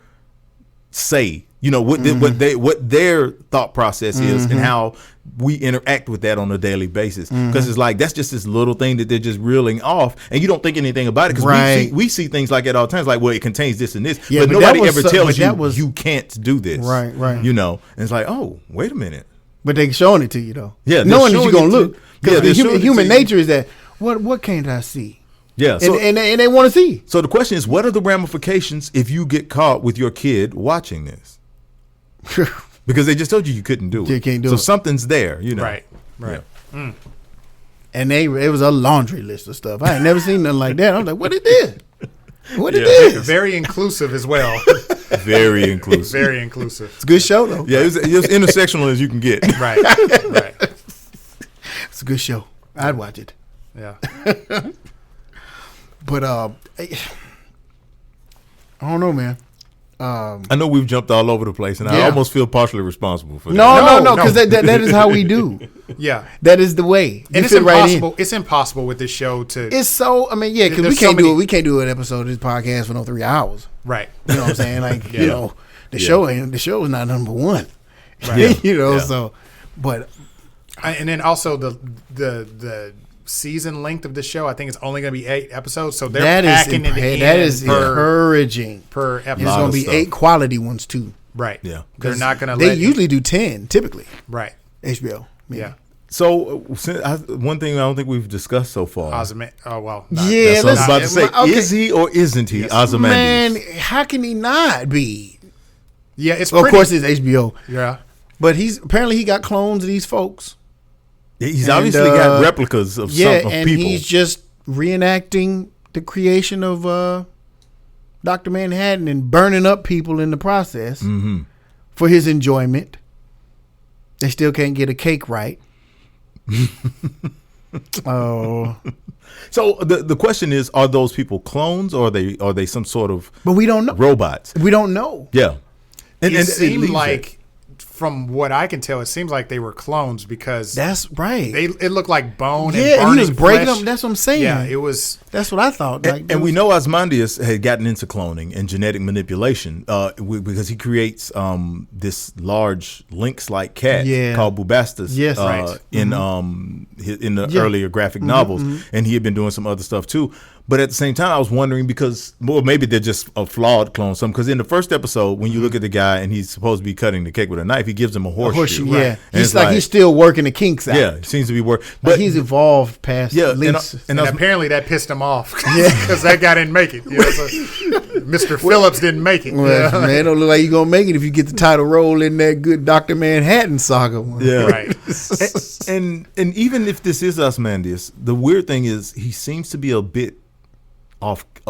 say, what their thought process is and how we interact with that on a daily basis. Because it's like that's just this little thing that they're just reeling off, and you don't think anything about it because we see things like that all the time. It's like, well, it contains this and this, but nobody ever tells you you can't do this. Right. And it's like, oh, wait a minute. But they're showing it to you though. Yeah, knowing that you're gonna look. Because showing human nature is that what can't I see? Yeah, so, and they want to see. So the question is, what are the ramifications if you get caught with your kid watching this? Because they just told you couldn't do it. You can't do so it. something's there, Right. Yeah. And it was a laundry list of stuff. I ain't never seen nothing like that. I was like, what it is? What it is? Very inclusive as well. Very inclusive. Very inclusive. It's a good show though. Yeah, it was intersectional as you can get. Right. It's a good show. I'd watch it. Yeah. But I don't know, man. I know we've jumped all over the place, and I Yeah. almost feel partially responsible for that. No, because that is how we do. Yeah. That is the way. And it's impossible. It's impossible with this show to. It's so. I mean, yeah, because we There's can't so do many- it. We can't do an episode of this podcast for no 3 hours. Right. You know what I'm saying? Like the show is not number one. Right. Yeah. So, but And then also the season length of the show, I think it's only going to be 8 episodes. So they're packing it in. That is encouraging. per episode. It's going to be stuff. 8 quality ones too. Right. Yeah. They're not going to They let. usually do 10 typically. Right. HBO. maybe. Yeah. So one thing I don't think we've discussed so far. Oh well. Yeah, That's what I was let's- about to say. okay. Is he or isn't he Ozymandias? Man, how can he not be? Yeah. It's Well, of pretty, course it's HBO, Yeah. but apparently he got clones of these folks. He's And, obviously got replicas of Yeah, some of and people. he's just reenacting the creation of Dr. Manhattan and burning up people in the process for his enjoyment. They still can't get a cake right. Oh, So the question is, are those people clones or are they some sort of but we don't know. robots? We don't know. Yeah. It seemed leaves like, from what I can tell, it seems like they were clones because That's right. it looked like bone. Yeah, and and burning he was breaking flesh. them. That's what I'm saying. Yeah, it was. That's what I thought. Like, And we know Ozymandias had gotten into cloning and genetic manipulation because he creates this large lynx-like cat called Bubastis Yes, right. in the earlier graphic novels, and he had been doing some other stuff too. But at the same time, I was wondering because, well, maybe they're just a flawed clone. Because in the first episode, when you look at the guy and he's supposed to be cutting the cake with a knife, he gives him a horseshoe. yeah. And He's it's like he's still working the kinks out. yeah, it seems to be working. But he's evolved past links. And apparently that pissed him off because that guy didn't make it. You know, so Mr. Phillips didn't make it. Well, Yeah. man, it don't look like you're going to make it if you get the title role in that good Dr. Manhattan saga. Yeah. Right. and even if this is Ozymandias, the weird thing is he seems to be a bit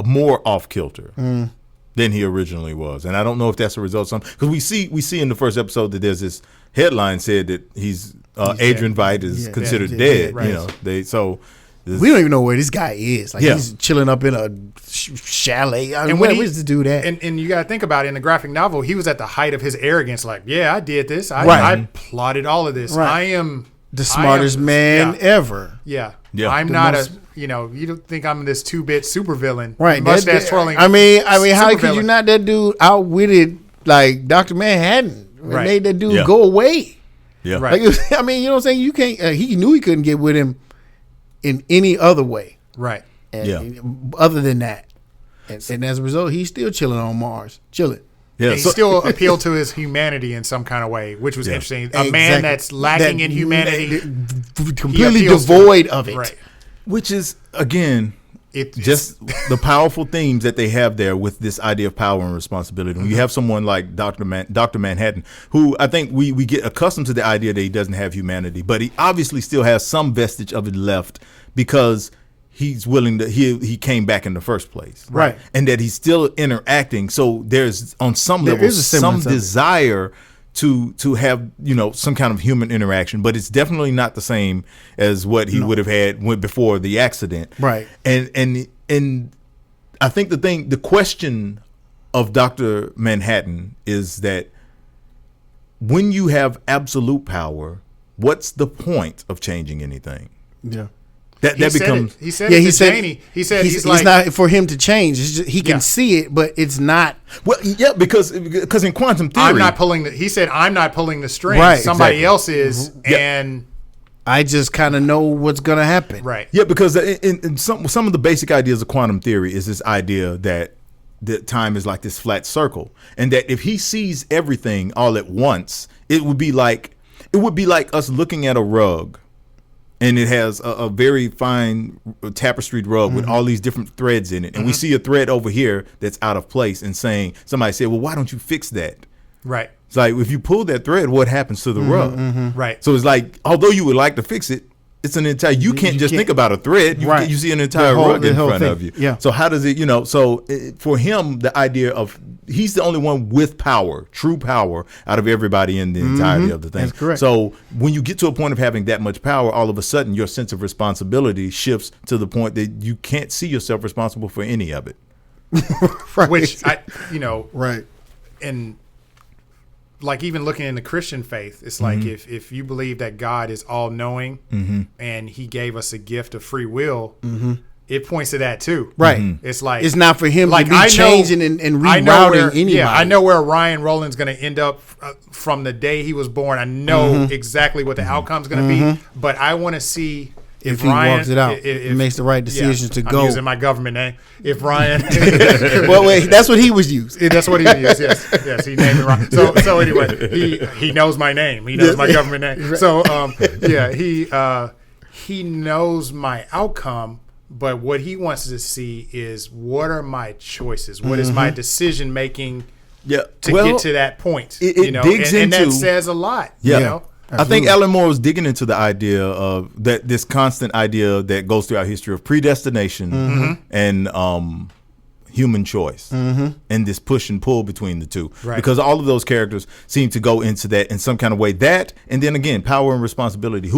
more off kilter than he originally was, and I don't know if that's a result of something because we see in the first episode that there's this headline said that he's Adrian Veidt is considered dead. right. You know, We don't even know where this guy is. Like he's chilling up in a chalet. I mean, where does this dude at? And you got to think about it, in the graphic novel, he was at the height of his arrogance. Like, yeah, I did this. I plotted all of this. Right. I am the smartest man ever. Yeah. Yeah. I'm The not most- you don't think I'm this 2-bit supervillain. Right. Mustache twirling. I mean, how could supervillain. you not that dude outwitted like Dr. Manhattan and Right. made that dude Yeah. go away? yeah. Right. Like, I mean, you know what I'm saying? You can't. He knew he couldn't get with him in any other way. Right. And other than that, and as a result, he's still chilling on Mars, chilling. Yeah, And he still appealed to his humanity in some kind of way, which was interesting. A man that's lacking in humanity, completely appeals to devoid of it. right. which is again It's just the powerful themes that they have there with this idea of power and responsibility. When you have someone like Dr. Manhattan, who I think we get accustomed to the idea that he doesn't have humanity, but he obviously still has some vestige of it left because he's willing to he came back in the first place, Right. and that he's still interacting. So there's on some There level is a some semblance of it. desire to have some kind of human interaction, but it's definitely not the same as what he would have had before the accident. Right. And I think the question of Dr. Manhattan is that when you have absolute power, what's the point of changing anything? Yeah. That becomes He said it to Janie. He said he's like, not for him to change. It's just, he can see it, but it's not. well, yeah, because in quantum theory, I'm not pulling the. He said I'm not pulling the string. Right. Somebody Exactly. else is, Yeah. and I just kind of know what's gonna happen. right. Yeah, because in some of the basic ideas of quantum theory is this idea that time is like this flat circle, and that if he sees everything all at once, it would be like us looking at a rug, and it has a very fine tapestried rug with all these different threads in it, and we see a thread over here that's out of place, and somebody said, well, why don't you fix that? Right. It's like, if you pull that thread, what happens to the rug? Right. So it's like, although you would like to fix it, it's an entire. You can't just think about a thread. Right. You see an entire The whole- rug the in whole front thing. of you. Yeah. So how does it? For him, the idea of he's the only one with power, true power, out of everybody in the entirety of the thing. That's correct. So when you get to a point of having that much power, all of a sudden your sense of responsibility shifts to the point that you can't see yourself responsible for any of it. Right. Which Right. and like even looking in the Christian faith, it's like if you believe that God is all knowing and He gave us a gift of free will, it points to that too. Right. It's like It's not for him like to be changing and I know rerouting where, anybody. Yeah, I know where Ryan Rowland's going to end up from the day he was born. I know exactly what the outcome's going to be, but I want to see if he Ryan walks it out, if makes the right decisions to I'm go. using my government name. If Ryan, Well, wait, that's what he was used. that's what he used. Yes, he named it wrong. So anyway, he knows my name. He knows my government name. So he knows my outcome. But what he wants to see is what are my choices? What is my decision making Yeah. to get to that point? It digs and that into- says a lot. Yeah. You know? I think Alan Moore was digging into the idea of this constant idea that goes throughout history of predestination and human choice and this push and pull between the two. Right. Because all of those characters seem to go into that in some kind of way. That, and then again, power and responsibility.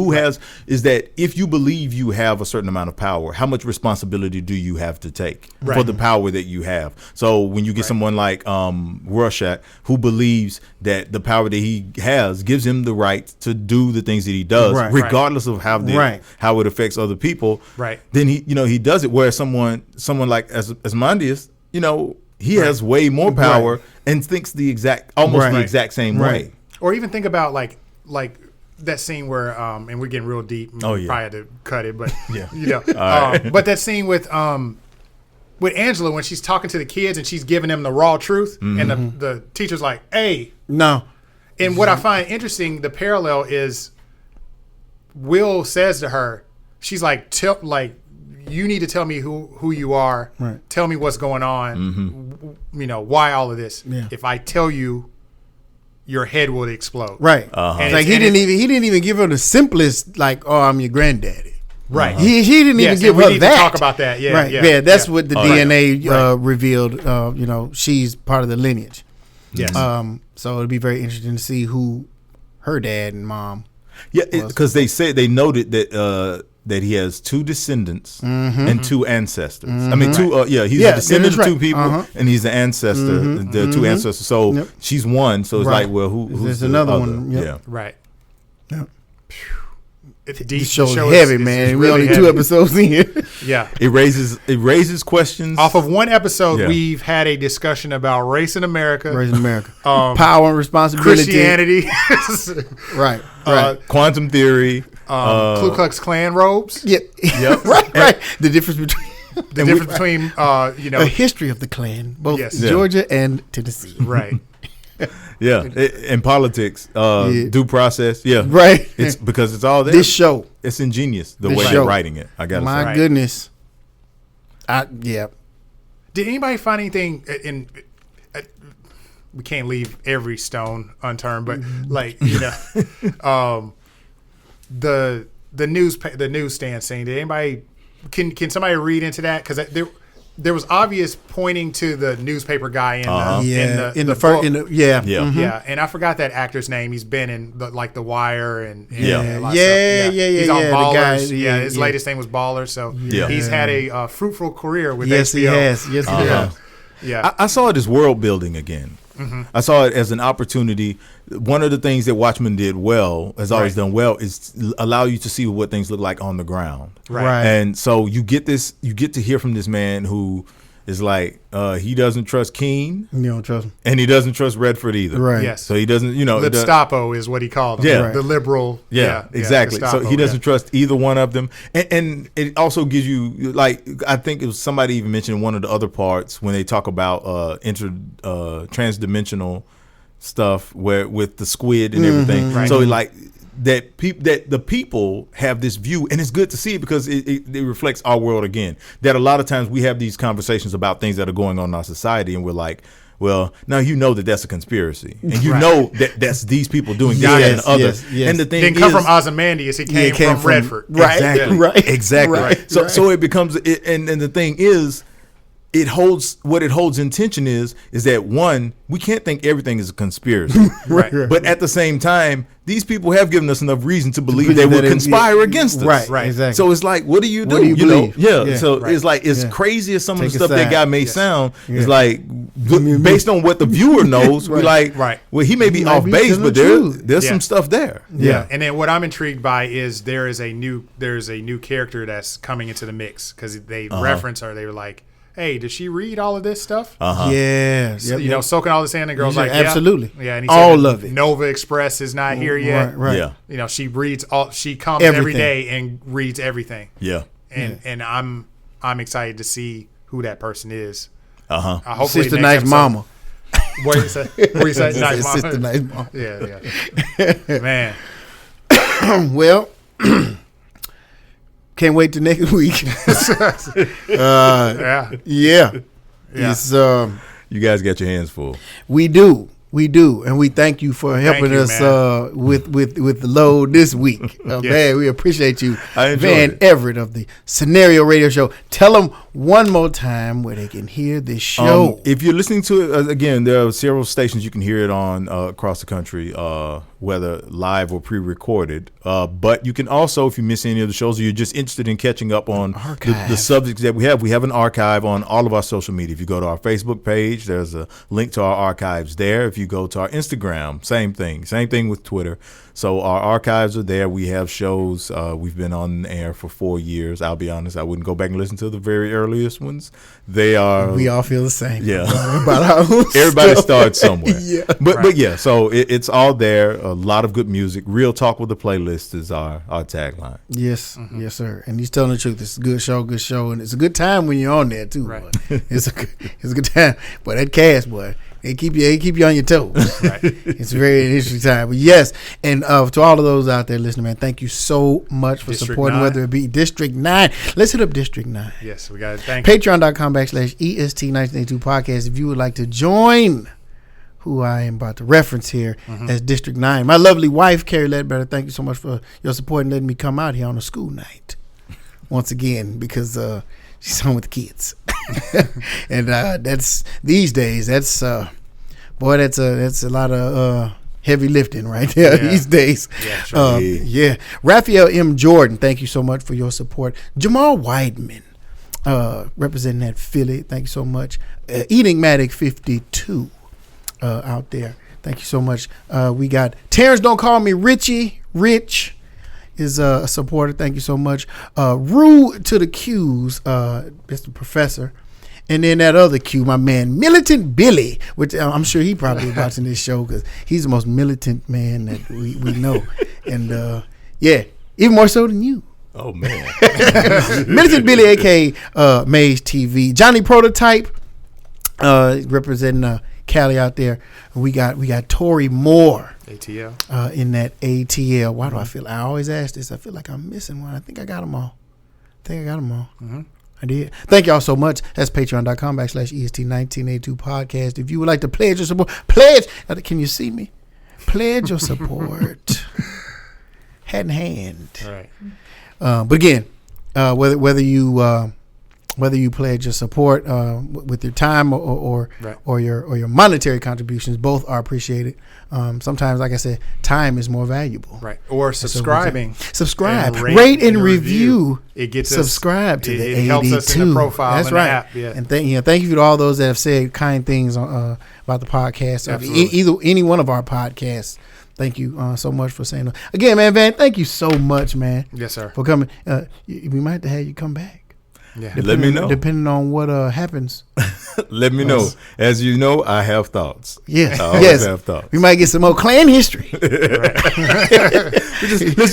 Is that if you believe you have a certain amount of power, how much responsibility do you have to take for the power that you have? So when you get someone like Rorschach, who believes that the power that he has gives him the right to do the things that he does, regardless of how it affects other people, then he does it. Whereas someone like Asmodeus, he has way more power and thinks the exact same way. Or even think about like that scene where and we're getting real deep. Probably had to cut it, but but that scene with Angela when she's talking to the kids and she's giving them the raw truth, and the teacher's like, "Hey, no." And what I find interesting, the parallel is, Will says to her, she's like, you need to tell me who you are. Right. Tell me what's going on. Why all of this? Yeah. If I tell you, your head will explode. Right. And Like he didn't even give her the simplest, like, "Oh, I'm your granddaddy." Right. He didn't even give we her need that. to talk about that. Yeah. Right. Yeah. That's what the DNA Right. revealed. She's part of the lineage. Yes. So it'd be very interesting to see who her dad and mom. Yeah, because they noted that he has two descendants and two ancestors. I mean, he's a descendant of two people, and he's the ancestor, the two ancestors. So she's one. So it's like, well, who's There's the another other? one. Yep. Yeah, Right. Yep. It's deep. This show's The show heavy, is man. really We only heavy. 2 episodes in. Yeah. it raises questions. Off of one episode, Yeah. we've had a discussion about race in America, Raising America. Power and responsibility. Christianity, Right. Right. Quantum theory. Ku Klux Klan robes, Yeah. Yep. right. The difference between the difference between a history of the Klan, both Yes. Georgia and Tennessee. right. Yeah, in politics, due process. Yeah, Right. It's because it's all there. This show. It's ingenious the This way show. they're writing it. I gotta My say. Right. goodness. Did anybody find anything in? We can't leave every stone unturned, but like the newsstand scene. Did anybody can somebody read into that? Because there was obvious pointing to the newspaper guy in the book. Mm-hmm. And I forgot that actor's name. He's been in The Wire and He's on Ballers. The guy, his latest name was Ballers. So Yeah. he's had a fruitful career with Yes, HBO. he has. Yes, he has. Yeah. I saw it as world building again. Mm-hmm. I saw it as an opportunity. One of the things that Watchmen did well, has always done well, is allow you to see what things look like on the ground. Right. And so you get to hear from this man who is like, he doesn't trust Keene. You don't trust him. And he doesn't trust Redford either. Right. Yes. So he doesn't, Lipstapo is what he called him. Yeah. The liberal. Yeah, exactly. So Gestapo, he doesn't trust either one of them. And it also gives you, like, I think it was somebody even mentioned in one of the other parts when they talk about transdimensional stuff with the squid and everything. Right. So like that the people have this view, and it's good to see it because it reflects our world again. That a lot of times we have these conversations about things that are going on in our society, and we're like, well, now that's a conspiracy, and know that that's these people doing this and other. Yes. And the thing Didn't come from Ozymandias. He came from Redford. Right. Exactly. Right. Exactly. Right. So it becomes and the thing is, it holds in tension is that one, we can't think everything is a conspiracy. Right. But at the same time, these people have given us enough reason to believe they will conspire against us. Right. Exactly. So it's like, what do you do? What do you believe? Yeah. Yeah. So Right. it's like, as crazy as some Take of the a stuff that side. guy may Yes. sound, Yeah. it's like, based on what the viewer knows, we like, Right. well, he may be He might off be base, telling but the truth. there's Yeah. some stuff there. Yeah. And then what I'm intrigued by is there's a new character that's coming into the mix because they reference her. They were like, hey, does she read all of this stuff? Yeah. Soaking all this in. And the girl's Yeah, like, absolutely. Yeah. And he All said of it. Nova Express is not here yet. Right. Yeah. She reads all. She comes every Everything. day and reads everything. Yeah. And I'm excited to see who that person is. Uh-huh. Hopefully Sister next Nice episode- Mama. What you say? What you say? Nice mama. Sister Nice Mama. Yeah. Man. Well, can't wait till next week. Yeah. Yeah. Yeah. It's You guys got your hands full. we do, and we thank you for helping you, us man. with the load this week. Man, we appreciate you, I enjoyed Van it. Everett of the Scenario Radio Show. Tell them one more time where they can hear this show. If you're listening to it, again, there are several stations you can hear it on across the country, whether live or pre-recorded. But you can also, if you miss any of the shows or you're just interested in catching up on the subjects that we have an archive on all of our social media. If you go to our Facebook page, there's a link to our archives there. If you go to our Instagram, same thing with Twitter. So our archives are there. We have shows. We've been on air for 4 years. I'll be honest, I wouldn't go back and listen to the very earliest ones. They are. We all feel the same. Yeah. About our own Everybody stuff. starts somewhere. Yeah. But yeah, so it's all there. A lot of good music. Real Talk with the Playlist is our tagline. Yes, yes, sir. And he's telling the truth. It's a good show, and it's a good time when you're on there too. Right. Boy. It's a good time. But that cast, boy, they keep you on your toes. Right. It's a very interesting time. But yes, and to all of those out there listening, man, thank you so much for District supporting, 9. whether it be District 9. Let's hit up District 9. Yes, we got it. Thank you. Patreon.com/EST1982 podcast. If you would like to join who I am about to reference here as District 9. My lovely wife, Carrie Ledbetter, thank you so much for your support and letting me come out here on a school night once again because she's home with the kids. And that's these days, that's a lot of heavy lifting right there these days. Yeah, sure. Yeah. Raphael M. Jordan, thank you so much for your support. Jamal Weidman, representing that Philly, thank you so much. Eating Matic 52 out there, thank you so much. We got Terrence, don't call me Richie. Rich is a supporter, thank you so much. Rue to the Q's, Mr. Professor. And then that other Q, my man, Militant Billy, which I'm sure he probably is watching this show because he's the most militant man that we know. And yeah, even more so than you. Oh man. Militant Billy, a.k.a. Maze TV. Johnny Prototype, representing Cali out there. We got Tori Moore. ATL. In that ATL. Why do I feel? I always ask this. I feel like I'm missing one. I think I got them all. Mm-hmm. I did. Thank y'all so much. That's patreon.com/EST1982 podcast. If you would like to pledge your support, can you see me? Pledge your support. Hand in hand. All right. But again, whether you pledge your support with your time or your monetary contributions, both are appreciated. Sometimes, like I said, time is more valuable. Right. Or subscribing. Subscribe, rate and review. It gets subscribe us, to the it 82. helps us in the profile. That's in right. The app. Yeah. And thank you to all those that have said kind things about the podcast. Absolutely. Any one of our podcasts. Thank you so much for saying that. Again, man, Van, thank you so much, man. Yes, sir. For coming. We might have to have you come back. Yeah. Let me know. Depending on what happens. Let me know. As you know, I have thoughts. Yeah. I always have thoughts. We might get some more clan history. Let's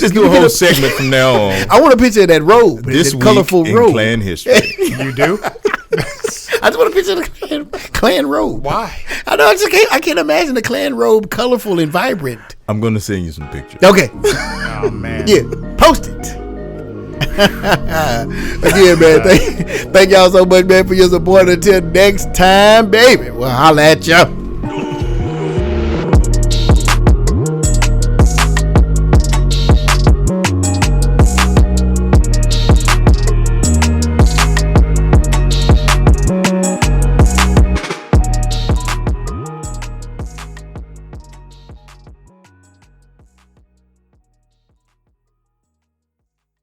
just do a whole segment from now on. I want a picture of that robe. This that week colorful in robe. clan history. You do? I just want a picture of the clan robe. Why? I know. I can't imagine the clan robe colorful and vibrant. I'm going to send you some pictures. Okay. Oh, man. Yeah. Post it. Again, man, thank y'all so much, man, for your support. Until next time, baby. Well, holla at y'all.